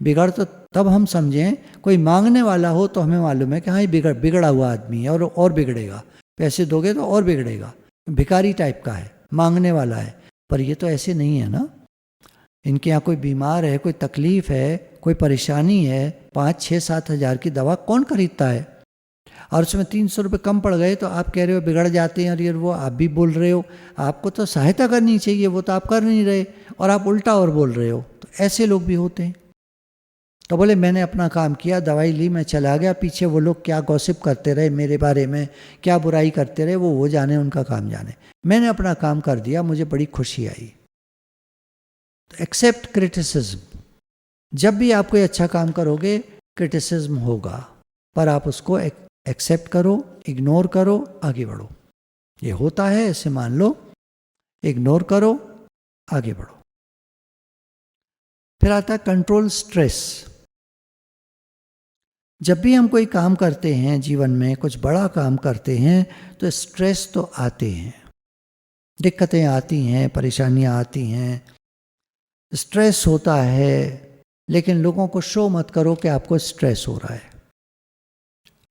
बिगड़ तो तब हम समझें, कोई मांगने वाला हो तो हमें मालूम है कि हाँ ये बिगड़ा हुआ आदमी है और बिगड़ेगा, पैसे दोगे तो और बिगड़ेगा, भिखारी टाइप का है, मांगने वाला है। पर ये तो ऐसे नहीं है ना, इनके यहाँ कोई बीमार है, कोई तकलीफ़ है, कोई परेशानी है, 5-6-7 हज़ार की दवा कौन खरीदता है, और उसमें 300 रुपये कम पड़ गए तो आप कह रहे हो बिगड़ जाते हैं, और ये वो आप भी बोल रहे हो, आपको तो सहायता करनी चाहिए, वो तो आप कर नहीं रहे और आप उल्टा और बोल रहे हो। तो ऐसे लोग भी होते हैं। तो बोले मैंने अपना काम किया, दवाई ली, मैं चला गया, पीछे वो लोग क्या गॉसिप करते रहे मेरे बारे में, क्या बुराई करते रहे, वो जाने, उनका काम जाने। मैंने अपना काम कर दिया, मुझे बड़ी खुशी आई। तो एक्सेप्ट क्रिटिसिज्म। जब भी आप कोई अच्छा काम करोगे क्रिटिसिज्म होगा, पर आप उसको एक्सेप्ट करो, इग्नोर करो, आगे बढ़ो। ये होता है, ऐसे मान लो, इग्नोर करो, आगे बढ़ो। फिर आता है कंट्रोल स्ट्रेस। जब भी हम कोई काम करते हैं जीवन में, कुछ बड़ा काम करते हैं, तो स्ट्रेस तो आते हैं, दिक्कतें आती हैं, परेशानियां आती हैं, स्ट्रेस होता है। लेकिन लोगों को शो मत करो कि आपको स्ट्रेस हो रहा है।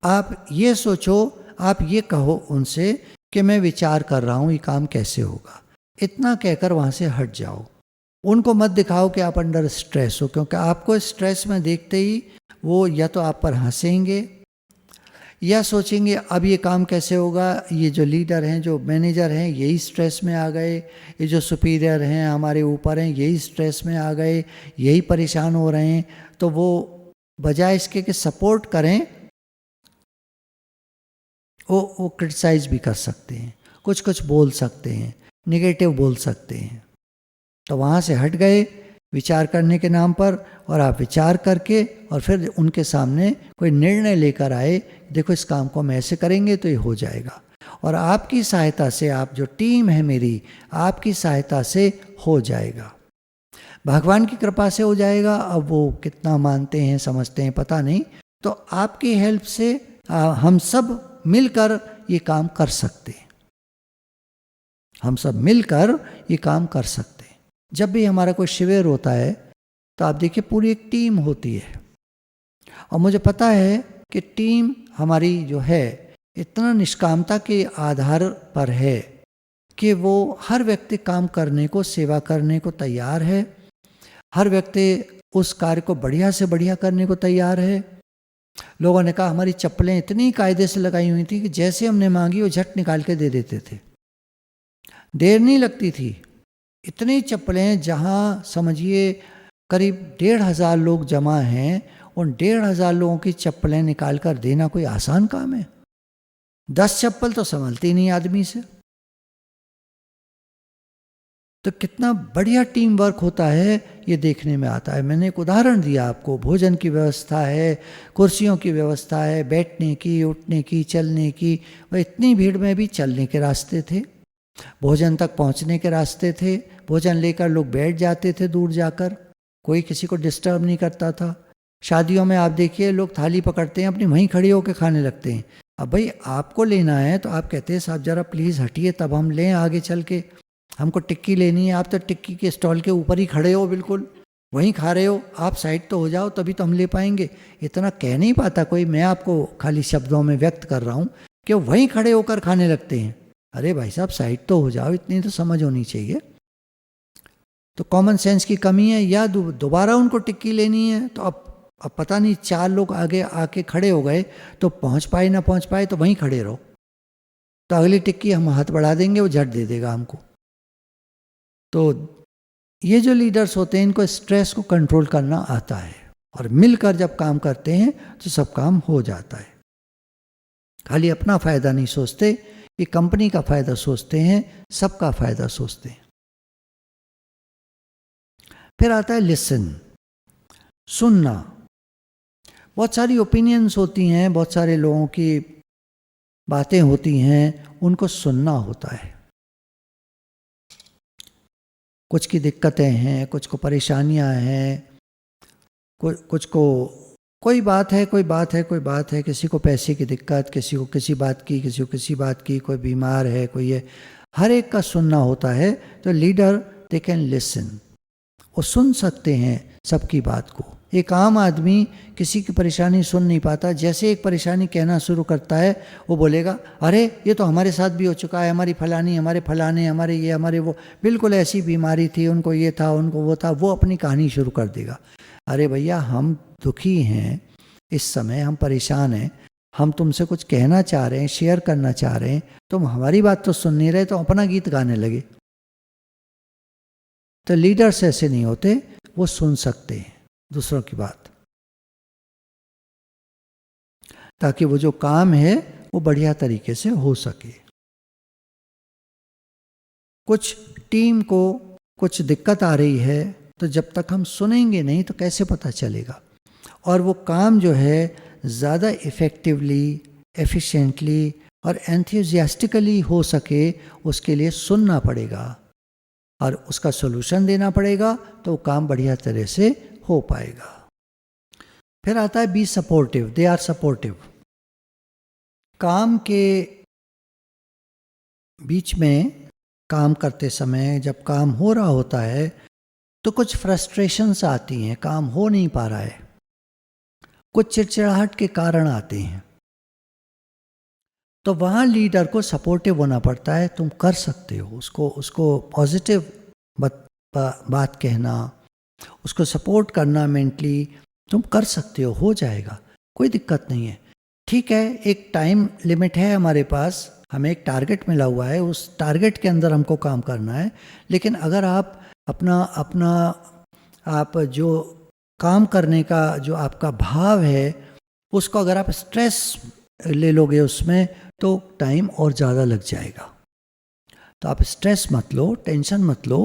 आप ये सोचो, आप ये कहो उनसे कि मैं विचार कर रहा हूं ये काम कैसे होगा, इतना कहकर वहां से हट जाओ। उनको मत दिखाओ कि आप अंडर स्ट्रेस हो, क्योंकि आपको स्ट्रेस में देखते ही वो या तो आप पर हंसेंगे या सोचेंगे अब ये काम कैसे होगा, ये जो लीडर हैं, जो मैनेजर हैं, यही स्ट्रेस में आ गए, ये जो सुपीरियर हैं, हमारे ऊपर हैं, यही स्ट्रेस में आ गए, यही परेशान हो रहे हैं। तो वो बजाय इसके कि सपोर्ट करें, वो क्रिटिसाइज भी कर सकते हैं, कुछ कुछ बोल सकते हैं, निगेटिव बोल सकते हैं। तो वहाँ से हट गए विचार करने के नाम पर, और आप विचार करके और फिर उनके सामने कोई निर्णय लेकर आए, देखो इस काम को हम ऐसे करेंगे तो ये हो जाएगा, और आपकी सहायता से, आप जो टीम है मेरी, आपकी सहायता से हो जाएगा, भगवान की कृपा से हो जाएगा। अब वो कितना मानते हैं समझते हैं पता नहीं, तो आपकी हेल्प से हम सब मिलकर ये काम कर सकते हैं, हम सब मिलकर ये काम कर सकते हैं। जब भी हमारा कोई शिविर होता है तो आप देखिए पूरी एक टीम होती है, और मुझे पता है कि टीम हमारी जो है इतना निष्कामता के आधार पर है कि वो हर व्यक्ति काम करने को, सेवा करने को तैयार है, हर व्यक्ति उस कार्य को बढ़िया से बढ़िया करने को तैयार है। लोगों ने कहा हमारी चप्पलें इतनी कायदे से लगाई हुई थी कि जैसे हमने मांगी वो झट निकाल के दे देते थे, देर नहीं लगती थी। इतनी चप्पलें, जहाँ समझिए करीब 1,500 लोग जमा हैं, उन 1,500 लोगों की चप्पलें निकाल कर देना कोई आसान काम है? 10 चप्पल तो संभलती नहीं आदमी से। तो कितना बढ़िया टीम वर्क होता है ये देखने में आता है। मैंने एक उदाहरण दिया आपको, भोजन की व्यवस्था है, कुर्सियों की व्यवस्था है, बैठने की, उठने की, चलने की। वह इतनी भीड़ में भी चलने के रास्ते थे, भोजन तक पहुंचने के रास्ते थे, भोजन लेकर लोग बैठ जाते थे दूर जाकर, कोई किसी को डिस्टर्ब नहीं करता था। शादियों में आप देखिए लोग थाली पकड़ते हैं, अपनी वहीं खड़ी होकर खाने लगते हैं। अब भाई आपको लेना है तो आप कहते हैं साहब जरा प्लीज़ हटिए तब हम लें आगे चल के, हमको टिक्की लेनी है, आप तो टिक्की के स्टॉल के ऊपर ही खड़े हो, बिल्कुल वहीं खा रहे हो, आप साइड तो हो जाओ तभी तो हम ले पाएंगे। इतना कह नहीं पाता कोई, मैं आपको खाली शब्दों में व्यक्त कर रहा हूँ कि वहीं खड़े होकर खाने लगते हैं। अरे भाई साहब साइड तो हो जाओ, इतनी तो समझ होनी चाहिए। तो कॉमन सेंस की कमी है, या दोबारा उनको टिक्की लेनी है तो अब पता नहीं 4 लोग आगे आके खड़े हो गए तो पहुंच पाए ना पहुंच पाए, तो वहीं खड़े रहो, तो अगली टिक्की हम हाथ बढ़ा देंगे, वो झट दे देगा हमको। तो ये जो लीडर्स होते हैं इनको स्ट्रेस को कंट्रोल करना आता है, और मिलकर जब काम करते हैं तो सब काम हो जाता है। खाली अपना फायदा नहीं सोचते, ये कंपनी का फायदा सोचते हैं, सबका फायदा सोचते हैं। फिर आता है लिसन, सुनना। बहुत सारी ओपिनियंस होती हैं, बहुत सारे लोगों की बातें होती हैं, उनको सुनना होता है। कुछ की दिक्कतें हैं, कुछ को परेशानियां हैं, कुछ को कोई बात है, कोई बात है, कोई बात है, किसी को पैसे की दिक्कत, किसी को किसी बात की, किसी को किसी बात की, कोई बीमार है, कोई है, हर एक का सुनना होता है। तो लीडर दे कैन लिसन, वो सुन सकते हैं सबकी बात को। एक आम आदमी किसी की परेशानी सुन नहीं पाता, जैसे एक परेशानी कहना शुरू करता है वो बोलेगा अरे ये तो हमारे साथ भी हो चुका है, हमारी फलानी, हमारे फलाने, हमारे ये, हमारे वो, बिल्कुल ऐसी बीमारी थी, उनको ये था, उनको वो था, वो अपनी कहानी शुरू कर देगा। अरे भैया हम दुखी हैं इस समय, हम परेशान हैं, हम तुमसे कुछ कहना चाह रहे हैं, शेयर करना चाह रहे हैं, तुम हमारी बात तो सुन नहीं रहे, तो अपना गीत गाने लगे। तो लीडर्स ऐसे नहीं होते, वो सुन सकते हैं दूसरों की बात। ताकि वो जो काम है वो बढ़िया तरीके से हो सके। कुछ टीम को कुछ दिक्कत आ रही है तो जब तक हम सुनेंगे नहीं तो कैसे पता चलेगा, और वो काम जो है ज़्यादा इफ़ेक्टिवली, एफिशिएंटली और एंथुजियास्टिकली हो सके उसके लिए सुनना पड़ेगा और उसका सॉल्यूशन देना पड़ेगा, तो वो काम बढ़िया तरह से हो पाएगा। फिर आता है be supportive, they are supportive. काम के बीच में, काम करते समय जब काम हो रहा होता है तो कुछ फ्रस्ट्रेशंस आती हैं, काम हो नहीं पा रहा है, कुछ चिड़चिड़ाहट के कारण आते हैं, तो वहाँ लीडर को सपोर्टिव होना पड़ता है। तुम कर सकते हो, उसको पॉजिटिव बात कहना, उसको सपोर्ट करना मेंटली, तुम कर सकते हो जाएगा, कोई दिक्कत नहीं है। ठीक है, एक टाइम लिमिट है हमारे पास, हमें एक टारगेट मिला हुआ है, उस टारगेट के अंदर हमको काम करना है। लेकिन अगर आप अपना आप जो काम करने का जो आपका भाव है उसको अगर आप स्ट्रेस ले लोगे उसमें, तो टाइम और ज़्यादा लग जाएगा। तो आप स्ट्रेस मत लो, टेंशन मत लो,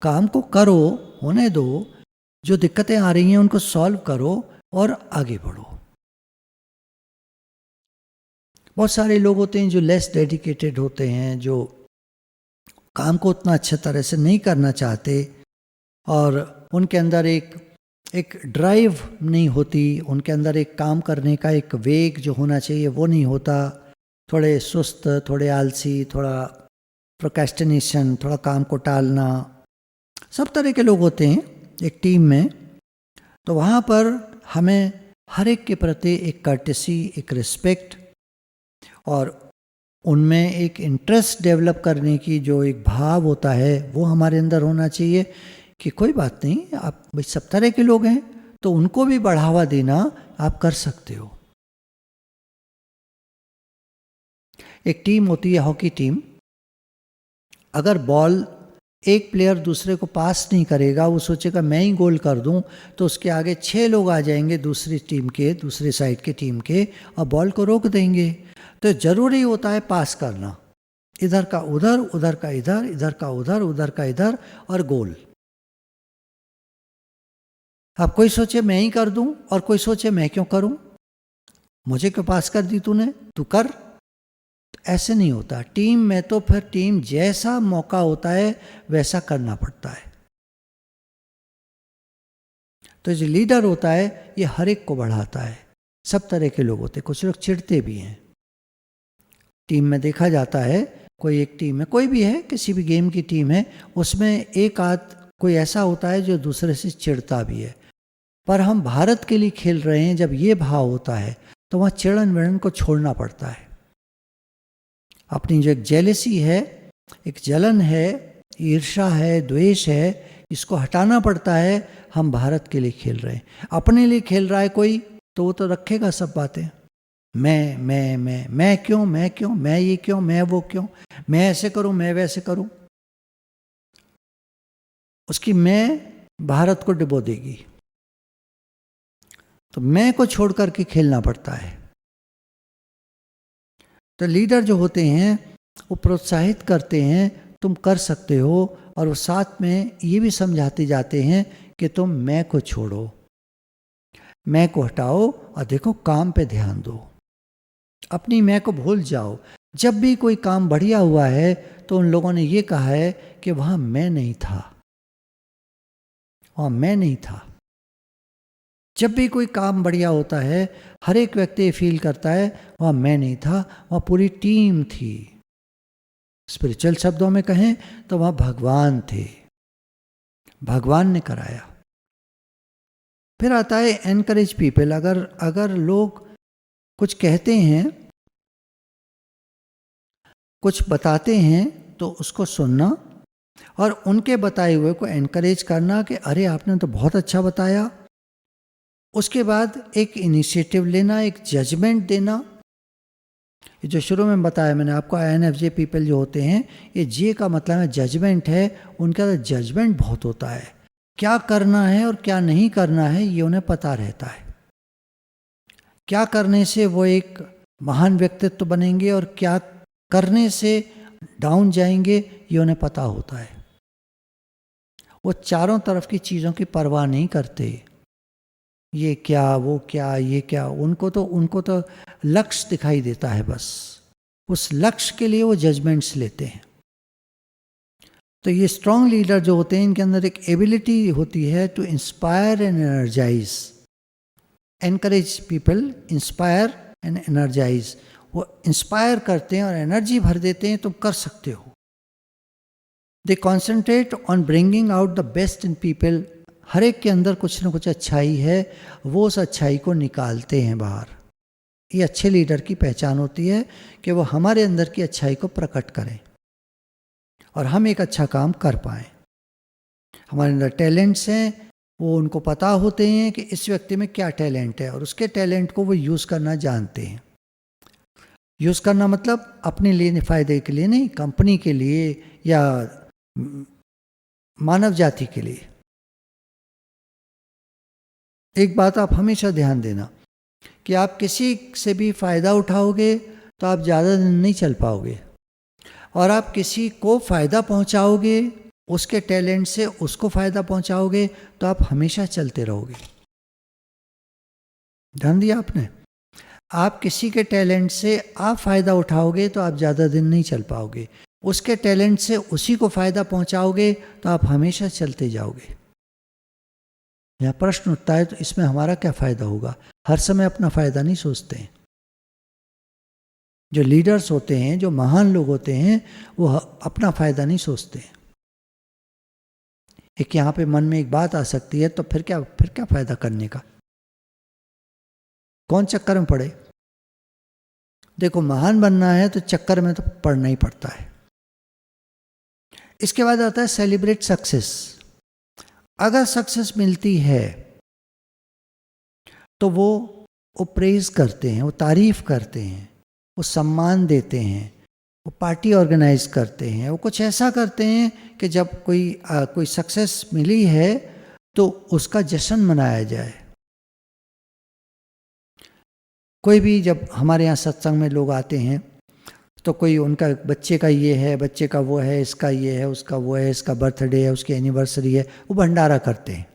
काम को करो, होने दो, जो दिक्कतें आ रही हैं उनको सॉल्व करो और आगे बढ़ो। बहुत सारे लोग होते हैं जो लेस डेडिकेटेड होते हैं, जो काम को उतना अच्छे तरह से नहीं करना चाहते और उनके अंदर एक ड्राइव नहीं होती, उनके अंदर एक काम करने का एक वेग जो होना चाहिए वो नहीं होता, थोड़े सुस्त, थोड़े आलसी, थोड़ा प्रोक्रेस्टिनेशन, थोड़ा काम को टालना, सब तरह के लोग होते हैं एक टीम में। तो वहाँ पर हमें हर एक के प्रति एक कर्टेसी, एक रिस्पेक्ट और उनमें एक इंटरेस्ट डेवलप करने की जो एक भाव होता है वो हमारे अंदर होना चाहिए कि कोई बात नहीं, आप भाई सब तरह के लोग हैं तो उनको भी बढ़ावा देना आप कर सकते हो। एक टीम होती है हॉकी टीम, अगर बॉल एक प्लेयर दूसरे को पास नहीं करेगा, वो सोचेगा मैं ही गोल कर दूं, तो उसके आगे 6 लोग आ जाएंगे दूसरी टीम के, दूसरी साइड के टीम के, और बॉल को रोक देंगे। तो जरूरी होता है पास करना, इधर का उधर, उधर का इधर, इधर का उधर, उधर का इधर, और गोल। अब कोई सोचे मैं ही कर दूं और कोई सोचे मैं क्यों करूं, मुझे क्यों पास कर दी तूने, तू कर। तो ऐसे नहीं होता टीम में, तो फिर टीम जैसा मौका होता है वैसा करना पड़ता है। तो जो लीडर होता है ये हर एक को बढ़ाता है। सब तरह के लोग होते हैं, कुछ लोग चिढ़ते भी हैं। टीम में देखा जाता है, कोई एक टीम है, कोई भी है, किसी भी गेम की टीम है, उसमें एक आध कोई ऐसा होता है जो दूसरे से चिढ़ता भी है। पर हम भारत के लिए खेल रहे हैं, जब ये भाव होता है तो वहाँ चिड़न विड़न को छोड़ना पड़ता है। अपनी जो एक जेलेसी है, एक जलन है, ईर्ष्या है, द्वेष है, इसको हटाना पड़ता है। हम भारत के लिए खेल रहे हैं, अपने लिए खेल रहा है कोई तो वो तो रखेगा सब बातें, मैं क्यों, मैं ये क्यों, मैं वो क्यों, मैं ऐसे करूं, मैं वैसे करूं, उसकी मैं भारत को डुबो देगी। तो मैं को छोड़ करके खेलना पड़ता है। तो लीडर जो होते हैं वो प्रोत्साहित करते हैं, तुम कर सकते हो, और वो साथ में ये भी समझाते जाते हैं कि तुम मैं को छोड़ो, मैं को हटाओ और देखो काम पे ध्यान दो, अपनी मैं को भूल जाओ। जब भी कोई काम बढ़िया हुआ है तो उन लोगों ने ये कहा है कि वहां मैं नहीं था, वहां मैं नहीं था। जब भी कोई काम बढ़िया होता है हर एक व्यक्ति फील करता है वहां मैं नहीं था, वहां पूरी टीम थी। स्पिरिचुअल शब्दों में कहें तो वहां भगवान थे, भगवान ने कराया। फिर आता है एनकरेज पीपल। अगर लोग कुछ कहते हैं, कुछ बताते हैं, तो उसको सुनना और उनके बताए हुए को एनकरेज करना कि अरे आपने तो बहुत अच्छा बताया। उसके बाद एक इनिशिएटिव लेना, एक जजमेंट देना। ये जो शुरू में बताया मैंने आपको, INFJ पीपल जो होते हैं, ये जे का मतलब है जजमेंट है। उनका जजमेंट बहुत होता है, क्या करना है और क्या नहीं करना है ये उन्हें पता रहता है। क्या करने से वो एक महान व्यक्तित्व बनेंगे और क्या करने से डाउन जाएंगे, ये उन्हें पता होता है। वो चारों तरफ की चीज़ों की परवाह नहीं करते, ये क्या वो क्या ये क्या, उनको तो लक्ष्य दिखाई देता है, बस उस लक्ष्य के लिए वो जजमेंट्स लेते हैं। तो ये स्ट्रॉन्ग लीडर जो होते हैं, इनके अंदर एक एबिलिटी होती है to inspire and energize, encourage people, inspire and energize. वो इंस्पायर करते हैं और एनर्जी भर देते हैं, तुम कर सकते हो। They concentrate on bringing out the best in people. हर एक के अंदर कुछ ना कुछ अच्छाई है, वो उस अच्छाई को निकालते हैं बाहर। ये अच्छे लीडर की पहचान होती है कि वो हमारे अंदर की अच्छाई को प्रकट करें और हम एक अच्छा काम कर पाएँ। हमारे अंदर टैलेंट्स हैं, वो उनको पता होते हैं कि इस व्यक्ति में क्या टैलेंट है, और उसके टैलेंट को वो यूज़ करना जानते हैं। यूज़ करना मतलब अपने लिए फ़ायदे के लिए नहीं, कंपनी के लिए या मानव जाति के लिए। एक बात आप हमेशा ध्यान देना कि आप किसी से भी फ़ायदा उठाओगे तो आप ज़्यादा दिन नहीं चल पाओगे, और आप किसी को फ़ायदा पहुंचाओगे, उसके टैलेंट से उसको फ़ायदा पहुंचाओगे, तो आप हमेशा चलते रहोगे। ध्यान दिया आपने? आप किसी के टैलेंट से आप फ़ायदा उठाओगे तो आप ज़्यादा दिन नहीं चल पाओगे, उसके टैलेंट से उसी को फ़ायदा पहुंचाओगे तो आप हमेशा चलते जाओगे। यहाँ प्रश्न उठता है, तो इसमें हमारा क्या फ़ायदा होगा? हर समय अपना फ़ायदा नहीं सोचते हैं। जो लीडर्स होते हैं, जो महान लोग होते हैं, वो अपना फ़ायदा नहीं सोचते। एक यहाँ पे मन में एक बात आ सकती है, तो फिर क्या फ़ायदा करने का? कौन चक्कर में पड़े? देखो, महान बनना है तो चक्कर में तो पड़ना ही पड़ता है। इसके बाद आता है सेलिब्रेट सक्सेस। अगर सक्सेस मिलती है तो वो प्रेज करते हैं, वो तारीफ करते हैं, वो सम्मान देते हैं, वो पार्टी ऑर्गेनाइज करते हैं, वो कुछ ऐसा करते हैं कि जब कोई सक्सेस मिली है तो उसका जश्न मनाया जाए। कोई भी जब हमारे यहाँ सत्संग में लोग आते हैं तो कोई उनका बच्चे का ये है, बच्चे का वो है, इसका ये है, उसका वो है, इसका बर्थडे है, उसकी एनिवर्सरी है, वो भंडारा करते हैं।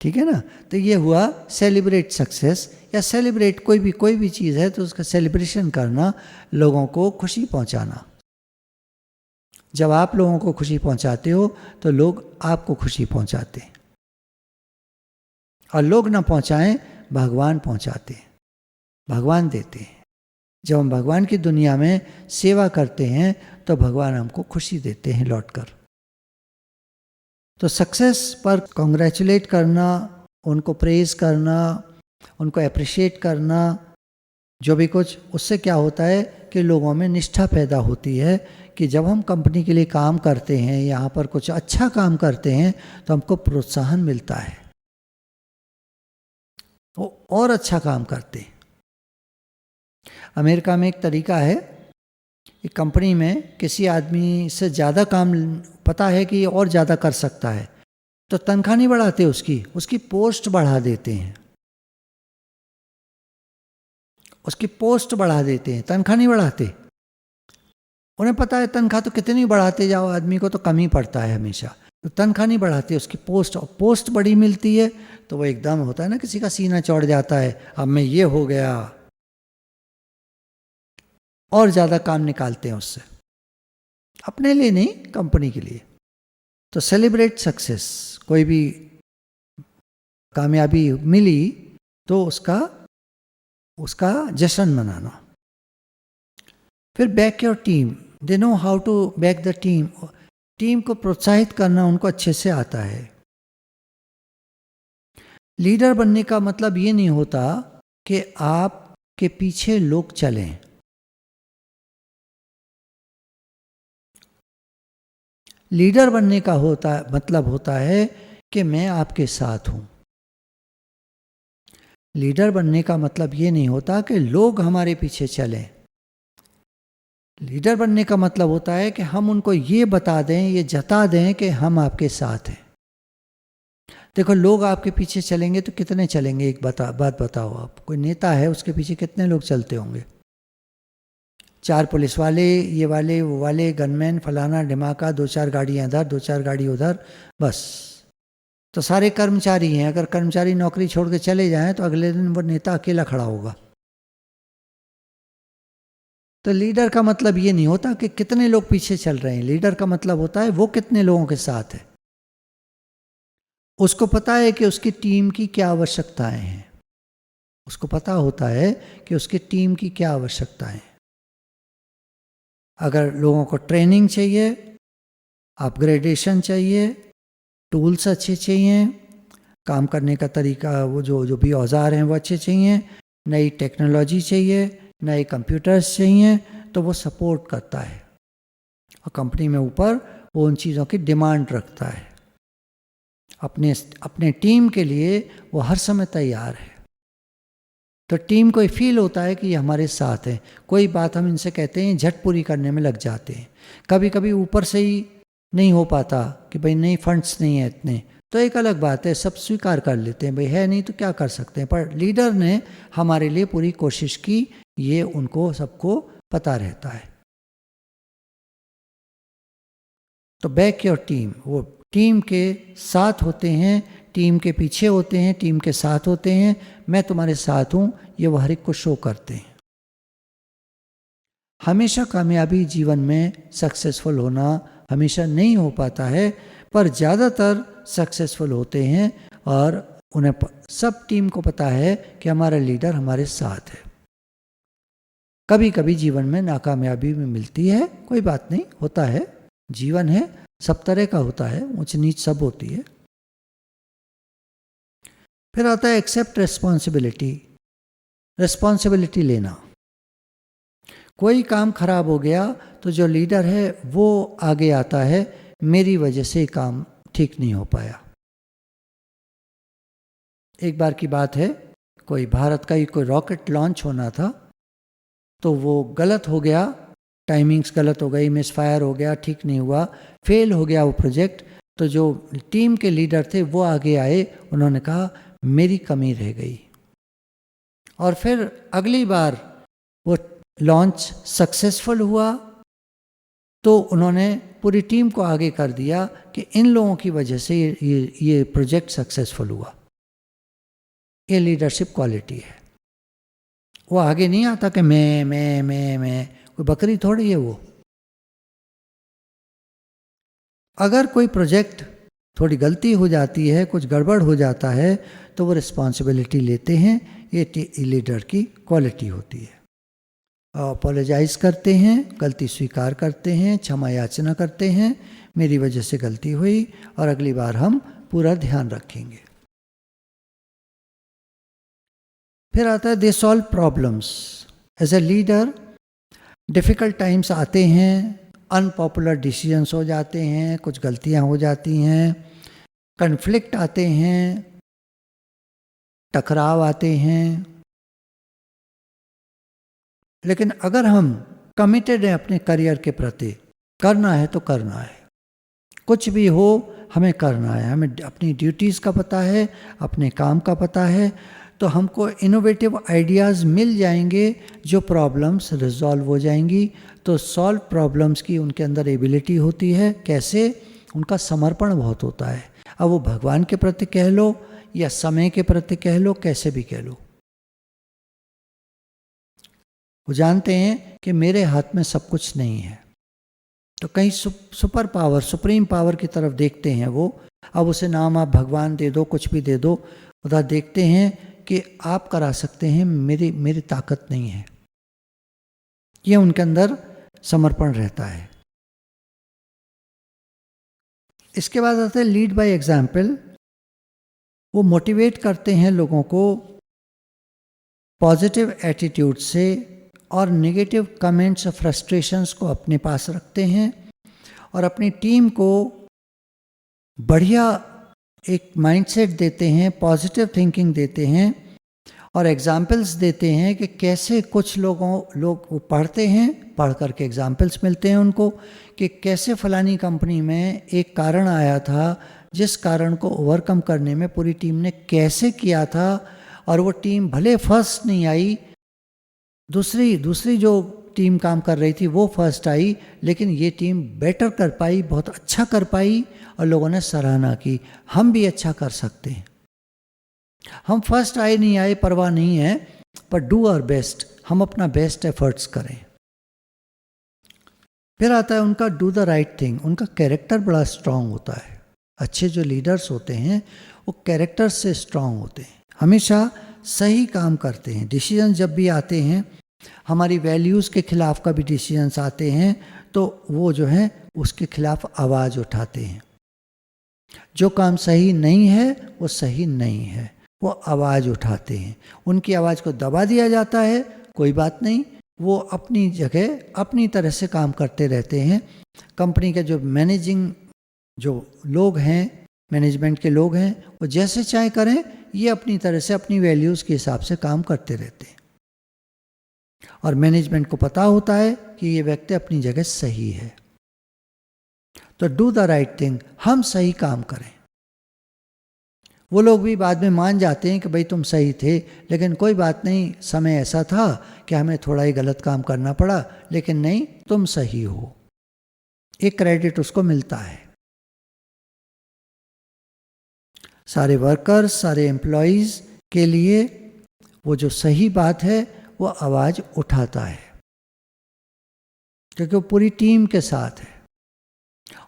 ठीक है ना? तो ये हुआ सेलिब्रेट सक्सेस, या सेलिब्रेट कोई भी चीज़ है तो उसका सेलिब्रेशन करना, लोगों को खुशी पहुंचाना। जब आप लोगों को खुशी पहुंचाते हो तो लोग आपको खुशी पहुंचाते हैं, और लोग ना पहुंचाएं, भगवान पहुंचाते हैं, भगवान देते हैं। जब हम भगवान की दुनिया में सेवा करते हैं तो भगवान हमको खुशी देते हैं लौटकर। तो सक्सेस पर कॉन्ग्रेचुलेट करना, उनको प्रेज करना, उनको अप्रिशिएट करना, जो भी कुछ, उससे क्या होता है कि लोगों में निष्ठा पैदा होती है कि जब हम कंपनी के लिए काम करते हैं, यहाँ पर कुछ अच्छा काम करते हैं, तो हमको प्रोत्साहन मिलता है, वो और अच्छा काम करते हैं। अमेरिका में एक तरीका है, एक कंपनी में किसी आदमी से ज़्यादा काम पता है कि ये और ज़्यादा कर सकता है, तो तनख्वाह नहीं बढ़ाते, उसकी पोस्ट बढ़ा देते हैं, उसकी पोस्ट बढ़ा देते हैं, तनख्वाह नहीं बढ़ाते। उन्हें पता है तनख्वाह तो कितनी बढ़ाते जाओ आदमी को तो कम ही पड़ता है हमेशा, तो तनख्वाह नहीं बढ़ाते, उसकी पोस्ट बड़ी मिलती है तो वो एकदम होता है ना, किसी का सीना चढ़ जाता है, अब मैं ये हो गया, और ज़्यादा काम निकालते हैं उससे, अपने लिए नहीं, कंपनी के लिए। तो सेलिब्रेट सक्सेस, कोई भी कामयाबी मिली तो उसका जश्न मनाना। फिर back your team, they know how to back the team. Team को प्रोत्साहित करना उनको अच्छे से आता है। लीडर बनने का मतलब ये नहीं होता कि आपके पीछे लोग चलें। लीडर बनने का मतलब होता है कि मैं आपके साथ हूं। लीडर बनने का मतलब ये नहीं होता कि लोग हमारे पीछे चलें। लीडर बनने का मतलब होता है कि हम उनको ये बता दें, ये जता दें कि हम आपके साथ हैं। देखो लोग आपके पीछे चलेंगे तो कितने चलेंगे, एक बात बताओ आप, कोई नेता है उसके पीछे कितने लोग चलते होंगे? 4 पुलिस वाले, ये वाले वो वाले, गनमैन, फलाना ढिमाका, 2-4 गाड़ियाँ इधर 2-4 गाड़ी उधर, बस। तो सारे कर्मचारी हैं, अगर कर्मचारी नौकरी छोड़ के चले जाएं तो अगले दिन वो नेता अकेला खड़ा होगा। तो लीडर का मतलब ये नहीं होता कि कितने लोग पीछे चल रहे हैं, लीडर का मतलब होता है वो कितने लोगों के साथ है। उसको पता है कि उसकी टीम की क्या आवश्यकताएं हैं, उसको पता होता है कि उसकी टीम की क्या आवश्यकताएं हैं। अगर लोगों को ट्रेनिंग चाहिए, अपग्रेडेशन चाहिए, टूल्स अच्छे चाहिए, काम करने का तरीका, वो जो भी औजार हैं वो अच्छे चाहिए, नई टेक्नोलॉजी चाहिए, नए कंप्यूटर्स चाहिए, तो वो सपोर्ट करता है और कंपनी में ऊपर वो उन चीज़ों की डिमांड रखता है। अपने टीम के लिए वो हर समय तैयार है। तो टीम को फील होता है कि ये हमारे साथ है। कोई बात हम इनसे कहते हैं झट पूरी करने में लग जाते हैं। कभी कभी ऊपर से ही नहीं हो पाता कि भाई नहीं, फंड्स नहीं है इतने, तो एक अलग बात है, सब स्वीकार कर लेते हैं, भाई है नहीं तो क्या कर सकते हैं, पर लीडर ने हमारे लिए पूरी कोशिश की, ये उनको सबको पता रहता है। तो बैक योर टीम, वो टीम के साथ होते हैं, टीम के पीछे होते हैं, टीम के साथ होते हैं, मैं तुम्हारे साथ हूं, ये वो हर एक को शो करते हैं। हमेशा कामयाबी जीवन में सक्सेसफुल होना हमेशा नहीं हो पाता है, पर ज़्यादातर सक्सेसफुल होते हैं और उन्हें सब टीम को पता है कि हमारा लीडर हमारे साथ है। कभी कभी जीवन में नाकामयाबी भी मिलती है, कोई बात नहीं, होता है, जीवन है, सब तरह का होता है, ऊंच नीच सब होती है। फिर आता है एक्सेप्ट रिस्पॉन्सिबिलिटी, रिस्पॉन्सिबिलिटी लेना। कोई काम खराब हो गया तो जो लीडर है वो आगे आता है, मेरी वजह से काम ठीक नहीं हो पाया। एक बार की बात है, कोई भारत का ही कोई रॉकेट लॉन्च होना था, तो वो गलत हो गया, टाइमिंग्स गलत हो गई, मिसफायर हो गया, ठीक नहीं हुआ, फेल हो गया वो प्रोजेक्ट। तो जो टीम के लीडर थे वो आगे आए, उन्होंने कहा मेरी कमी रह गई, और फिर अगली बार वो लॉन्च सक्सेसफुल हुआ तो उन्होंने पूरी टीम को आगे कर दिया कि इन लोगों की वजह से ये प्रोजेक्ट सक्सेसफुल हुआ। ये लीडरशिप क्वालिटी है। वो आगे नहीं आता कि मैं कोई बकरी थोड़ी है वो। अगर कोई प्रोजेक्ट थोड़ी गलती हो जाती है, कुछ गड़बड़ हो जाता है, तो वो रिस्पॉन्सिबिलिटी लेते हैं, ये लीडर की क्वालिटी होती है। अपोलोजाइज करते हैं, गलती स्वीकार करते हैं, क्षमा याचना करते हैं, मेरी वजह से गलती हुई और अगली बार हम पूरा ध्यान रखेंगे। फिर आता है they solve problems. As a leader difficult times आते हैं, अनपॉपुलर डिसीजंस हो जाते हैं, कुछ गलतियां हो जाती हैं, कन्फ्लिक्ट आते हैं, टकराव आते हैं, लेकिन अगर हम कमिटेड हैं अपने करियर के प्रति, करना है तो करना है, कुछ भी हो हमें करना है, हमें अपनी ड्यूटीज़ का पता है, अपने काम का पता है, तो हमको इनोवेटिव आइडियाज़ मिल जाएंगे, जो प्रॉब्लम्स रिजॉल्व हो जाएंगी। तो सॉल्व प्रॉब्लम्स की उनके अंदर एबिलिटी होती है। कैसे? उनका समर्पण बहुत होता है। अब वो भगवान के प्रति कह लो या समय के प्रति कह लो, कैसे भी कह लो, वो जानते हैं कि मेरे हाथ में सब कुछ नहीं है। तो कहीं सुपर पावर, सुप्रीम पावर की तरफ देखते हैं वो। अब उसे नाम आप भगवान दे दो, कुछ भी दे दो, उधर देखते हैं कि आप करा सकते हैं, मेरी ताकत नहीं है। ये उनके अंदर समर्पण रहता है। इसके बाद आता है लीड बाय एग्जाम्पल। वो मोटिवेट करते हैं लोगों को पॉजिटिव एटीट्यूड से और नेगेटिव कमेंट्स और फ्रस्ट्रेशंस को अपने पास रखते हैं और अपनी टीम को बढ़िया एक माइंडसेट देते हैं, पॉजिटिव थिंकिंग देते हैं और एग्जाम्पल्स देते हैं कि कैसे कुछ लोग पढ़ते हैं, पढ़ करके एग्जाम्पल्स मिलते हैं उनको कि कैसे फलानी कंपनी में एक कारण आया था जिस कारण को ओवरकम करने में पूरी टीम ने कैसे किया था, और वो टीम भले फर्स्ट नहीं आई, दूसरी जो टीम काम कर रही थी वो फर्स्ट आई, लेकिन ये टीम बेटर कर पाई, बहुत अच्छा कर पाई और लोगों ने सराहना की। हम भी अच्छा कर सकते हैं। हम फर्स्ट आए नहीं आए परवाह नहीं है, पर डू आवर बेस्ट, हम अपना बेस्ट एफर्ट्स करें। फिर आता है उनका डू द राइट थिंग। उनका कैरेक्टर बड़ा स्ट्रांग होता है। अच्छे जो लीडर्स होते हैं वो कैरेक्टर से स्ट्रांग होते हैं, हमेशा सही काम करते हैं। डिसीजन जब भी आते हैं, हमारी वैल्यूज़ के खिलाफ का भी डिसीजंस आते हैं, तो वो जो है उसके खिलाफ आवाज़ उठाते हैं। जो काम सही नहीं है वो सही नहीं है, वो आवाज़ उठाते हैं। उनकी आवाज़ को दबा दिया जाता है, कोई बात नहीं, वो अपनी जगह अपनी तरह से काम करते रहते हैं। कंपनी के जो जो लोग हैं, मैनेजमेंट के लोग हैं, वो जैसे चाहे करें, ये अपनी तरह से अपनी वैल्यूज़ के हिसाब से काम करते रहते हैं। और मैनेजमेंट को पता होता है कि ये व्यक्ति अपनी जगह सही है। तो डू द राइट थिंग, हम सही काम करें। वो लोग भी बाद में मान जाते हैं कि भाई तुम सही थे, लेकिन कोई बात नहीं, समय ऐसा था कि हमें थोड़ा ही गलत काम करना पड़ा, लेकिन नहीं, तुम सही हो। एक क्रेडिट उसको मिलता है। सारे वर्कर्स, सारे एम्प्लॉयज़ के लिए वो जो सही बात है वो आवाज़ उठाता है, क्योंकि वो पूरी टीम के साथ है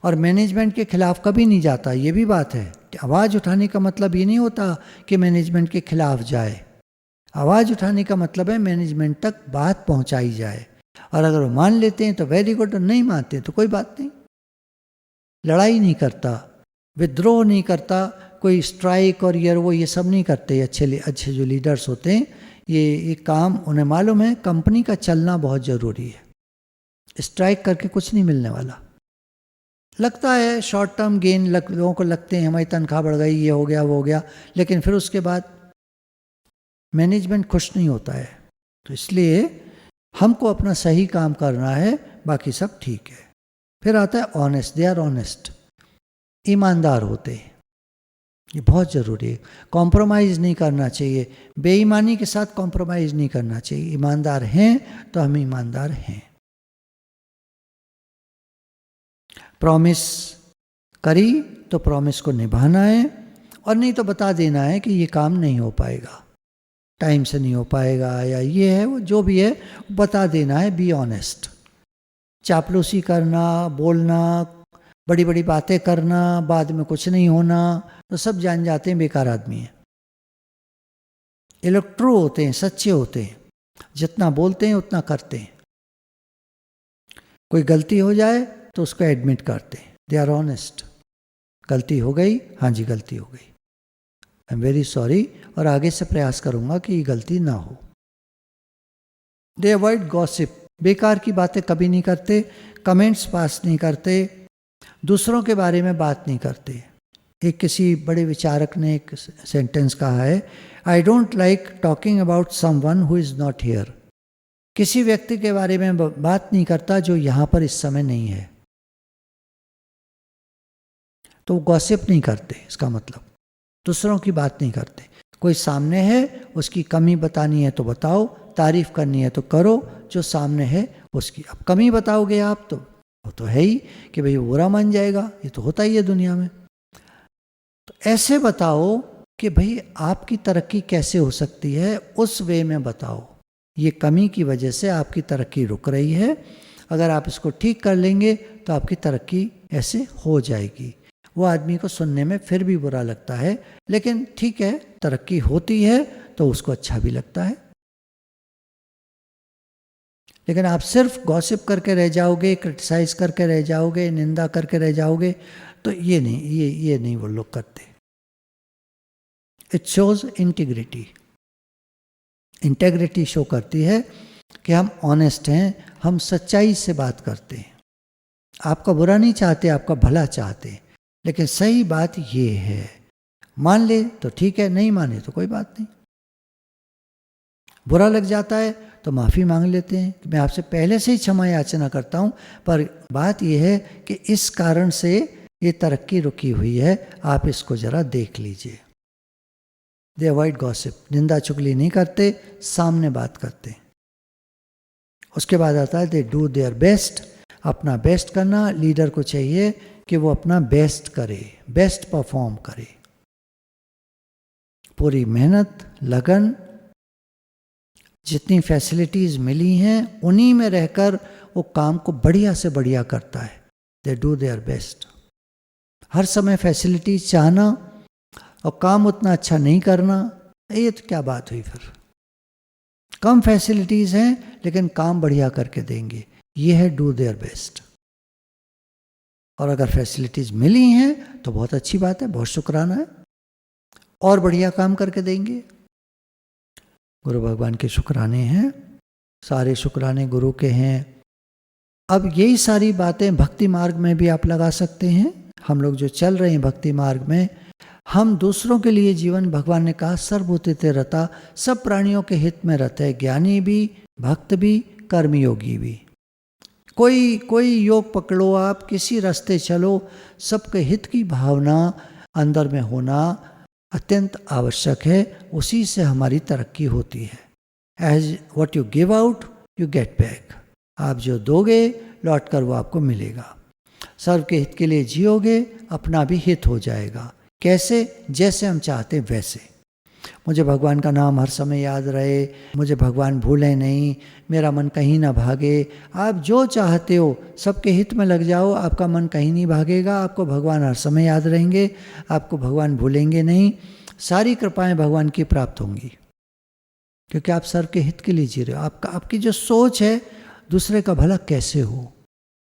और मैनेजमेंट के खिलाफ कभी नहीं जाता। ये भी बात है कि आवाज़ उठाने का मतलब ये नहीं होता कि मैनेजमेंट के खिलाफ जाए। आवाज़ उठाने का मतलब है मैनेजमेंट तक बात पहुंचाई जाए, और अगर वो मान लेते हैं तो वेरी गुड, नहीं मानते तो कोई बात नहीं। लड़ाई नहीं करता, विद्रोह नहीं करता, कोई स्ट्राइक और ये सब नहीं करते। अच्छे जो लीडर्स होते हैं, ये काम उन्हें मालूम है कंपनी का चलना बहुत ज़रूरी है। स्ट्राइक करके कुछ नहीं मिलने वाला। लगता है शॉर्ट टर्म गेन, लोगों को लगते हैं हमारी तनख्वाह बढ़ गई, ये हो गया वो हो गया, लेकिन फिर उसके बाद मैनेजमेंट खुश नहीं होता है। तो इसलिए हमको अपना सही काम करना है, बाकी सब ठीक है। फिर आता है ऑनेस्ट, दे आर ऑनेस्ट, ईमानदार होते हैं। ये बहुत ज़रूरी है। कॉम्प्रोमाइज़ नहीं करना चाहिए, बेईमानी के साथ कॉम्प्रोमाइज़ नहीं करना चाहिए। ईमानदार हैं तो हम ईमानदार हैं। प्रॉमिस करी तो प्रॉमिस को निभाना है, और नहीं तो बता देना है कि ये काम नहीं हो पाएगा, टाइम से नहीं हो पाएगा, या ये है वो जो भी है बता देना है। Be honest. चापलूसी करना, बोलना, बड़ी बड़ी बातें करना, बाद में कुछ नहीं होना, तो सब जान जाते हैं बेकार आदमी है। ये लोग ट्रू होते हैं, सच्चे होते हैं, जितना बोलते हैं उतना करते हैं। कोई गलती हो जाए तो उसको एडमिट करते हैं, दे आर ऑनेस्ट। गलती हो गई, हाँ जी गलती हो गई, आई एम वेरी सॉरी, और आगे से प्रयास करूंगा कि ये गलती ना हो। दे अवॉइड गॉसिप, बेकार की बातें कभी नहीं करते, कमेंट्स पास नहीं करते, दूसरों के बारे में बात नहीं करते। एक किसी बड़े विचारक ने एक सेंटेंस कहा है, I don't like talking about someone who is not here. किसी व्यक्ति के बारे में बात नहीं करता जो यहाँ पर इस समय नहीं है। तो वो गॉसिप नहीं करते, इसका मतलब दूसरों की बात नहीं करते। कोई सामने है, उसकी कमी बतानी है तो बताओ, तारीफ करनी है तो करो, जो सामने है उसकी। अब कमी बताओगे आप तो वो तो है ही कि भाई वो बुरा मान जाएगा, ये तो होता ही है दुनिया में। तो ऐसे बताओ कि भाई आपकी तरक्की कैसे हो सकती है, उस वे में बताओ। ये कमी की वजह से आपकी तरक्की रुक रही है, अगर आप इसको ठीक कर लेंगे तो आपकी तरक्की ऐसे हो जाएगी। वो आदमी को सुनने में फिर भी बुरा लगता है, लेकिन ठीक है, तरक्की होती है तो उसको अच्छा भी लगता है। लेकिन आप सिर्फ गॉसिप करके रह जाओगे, क्रिटिसाइज करके रह जाओगे, निंदा करके रह जाओगे, तो ये नहीं वो लोग करते। It shows integrity. Integrity show करती है कि हम ऑनेस्ट हैं, हम सच्चाई से बात करते हैं, आपका बुरा नहीं चाहते, आपका भला चाहते हैं, लेकिन सही बात ये है। मान ले तो ठीक है, नहीं माने तो कोई बात नहीं। बुरा लग जाता है तो माफ़ी मांग लेते हैं कि मैं आपसे पहले से ही क्षमा याचना करता हूँ, पर बात यह है कि इस कारण से ये तरक्की रुकी हुई है, आप इसको जरा देख लीजिए। दे अवॉइड गॉसिप, निंदा चुगली नहीं करते, सामने बात करते। उसके बाद आता है दे डू देयर बेस्ट, अपना बेस्ट करना। लीडर को चाहिए कि वो अपना बेस्ट करे, बेस्ट परफॉर्म करे, पूरी मेहनत लगन, जितनी फैसिलिटीज मिली हैं उन्हीं में रहकर वो काम को बढ़िया से बढ़िया करता है। They do their best. हर समय फैसिलिटीज चाहना और काम उतना अच्छा नहीं करना, ये तो क्या बात हुई फिर। कम फैसिलिटीज हैं लेकिन काम बढ़िया करके देंगे, ये है डू देयर बेस्ट। और अगर फैसिलिटीज मिली हैं तो बहुत अच्छी बात है, बहुत शुक्राना है, और बढ़िया काम करके देंगे। गुरु भगवान के शुक्राने हैं, सारे शुक्राने गुरु के हैं। अब यही सारी बातें भक्ति मार्ग में भी आप लगा सकते हैं। हम लोग जो चल रहे हैं भक्ति मार्ग में, हम दूसरों के लिए जीवन, भगवान ने कहा सर्वभूते रता, सब प्राणियों के हित में रत है, ज्ञानी भी, भक्त भी, कर्मयोगी भी। कोई योग पकड़ो, आप किसी रास्ते चलो, सबके हित की भावना अंदर में होना अत्यंत आवश्यक है। उसी से हमारी तरक्की होती है। As what you give out you get back, आप जो दोगे लौट कर वो आपको मिलेगा। सर्व के हित के लिए जियोगे, अपना भी हित हो जाएगा। कैसे? जैसे हम चाहते वैसे। मुझे भगवान का नाम हर समय याद रहे, मुझे भगवान भूले नहीं, मेरा मन कहीं ना भागे। आप जो चाहते हो सबके हित में लग जाओ, आपका मन कहीं नहीं भागेगा, आपको भगवान हर समय याद रहेंगे, आपको भगवान भूलेंगे नहीं। सारी कृपाएं भगवान की प्राप्त होंगी, क्योंकि आप सर्व के हित के लिए जी रहे हो। आपकी जो सोच है दूसरे का भला कैसे हो,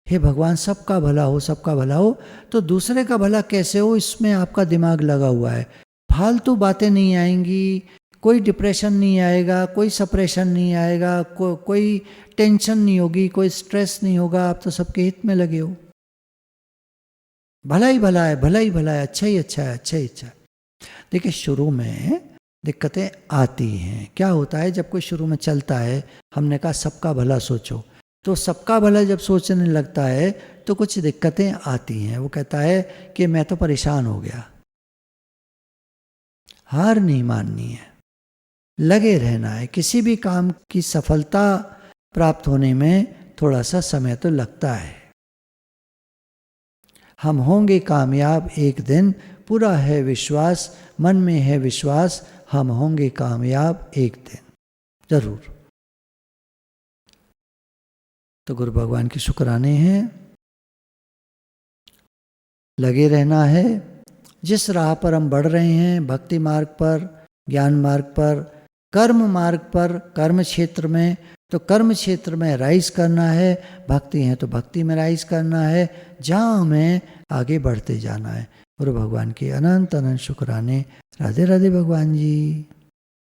हे भगवान सबका भला हो, सबका भला हो, तो दूसरे का भला कैसे हो, इसमें आपका दिमाग लगा हुआ है। फालतू बातें नहीं आएंगी, कोई डिप्रेशन नहीं आएगा, कोई सप्रेशन नहीं आएगा, कोई टेंशन नहीं होगी, कोई स्ट्रेस नहीं होगा। आप तो सबके हित में लगे हो। भला ही भला है, भला ही भला है, अच्छा ही अच्छा है, अच्छा ही अच्छा है। देखिए शुरू में दिक्कतें आती हैं। क्या होता है जब कोई शुरू में चलता है, हमने कहा सबका भला सोचो, तो सबका भला जब सोचने लगता है तो कुछ दिक्कतें आती हैं। वो कहता है कि मैं तो परेशान हो गया। हार नहीं माननी है, लगे रहना है। किसी भी काम की सफलता प्राप्त होने में थोड़ा सा समय तो लगता है। हम होंगे कामयाब एक दिन, पूरा है विश्वास, मन में है विश्वास, हम होंगे कामयाब एक दिन जरूर। तो गुरु भगवान के शुक्राने हैं। लगे रहना है। जिस राह पर हम बढ़ रहे हैं, भक्ति मार्ग पर, ज्ञान मार्ग पर, कर्म मार्ग पर, कर्म क्षेत्र में, तो कर्म क्षेत्र में राइज करना है। भक्ति है तो भक्ति में राइज करना है। जहाँ हमें आगे बढ़ते जाना है। गुरु भगवान के अनंत अनंत शुक्राने। राधे राधे भगवान जी।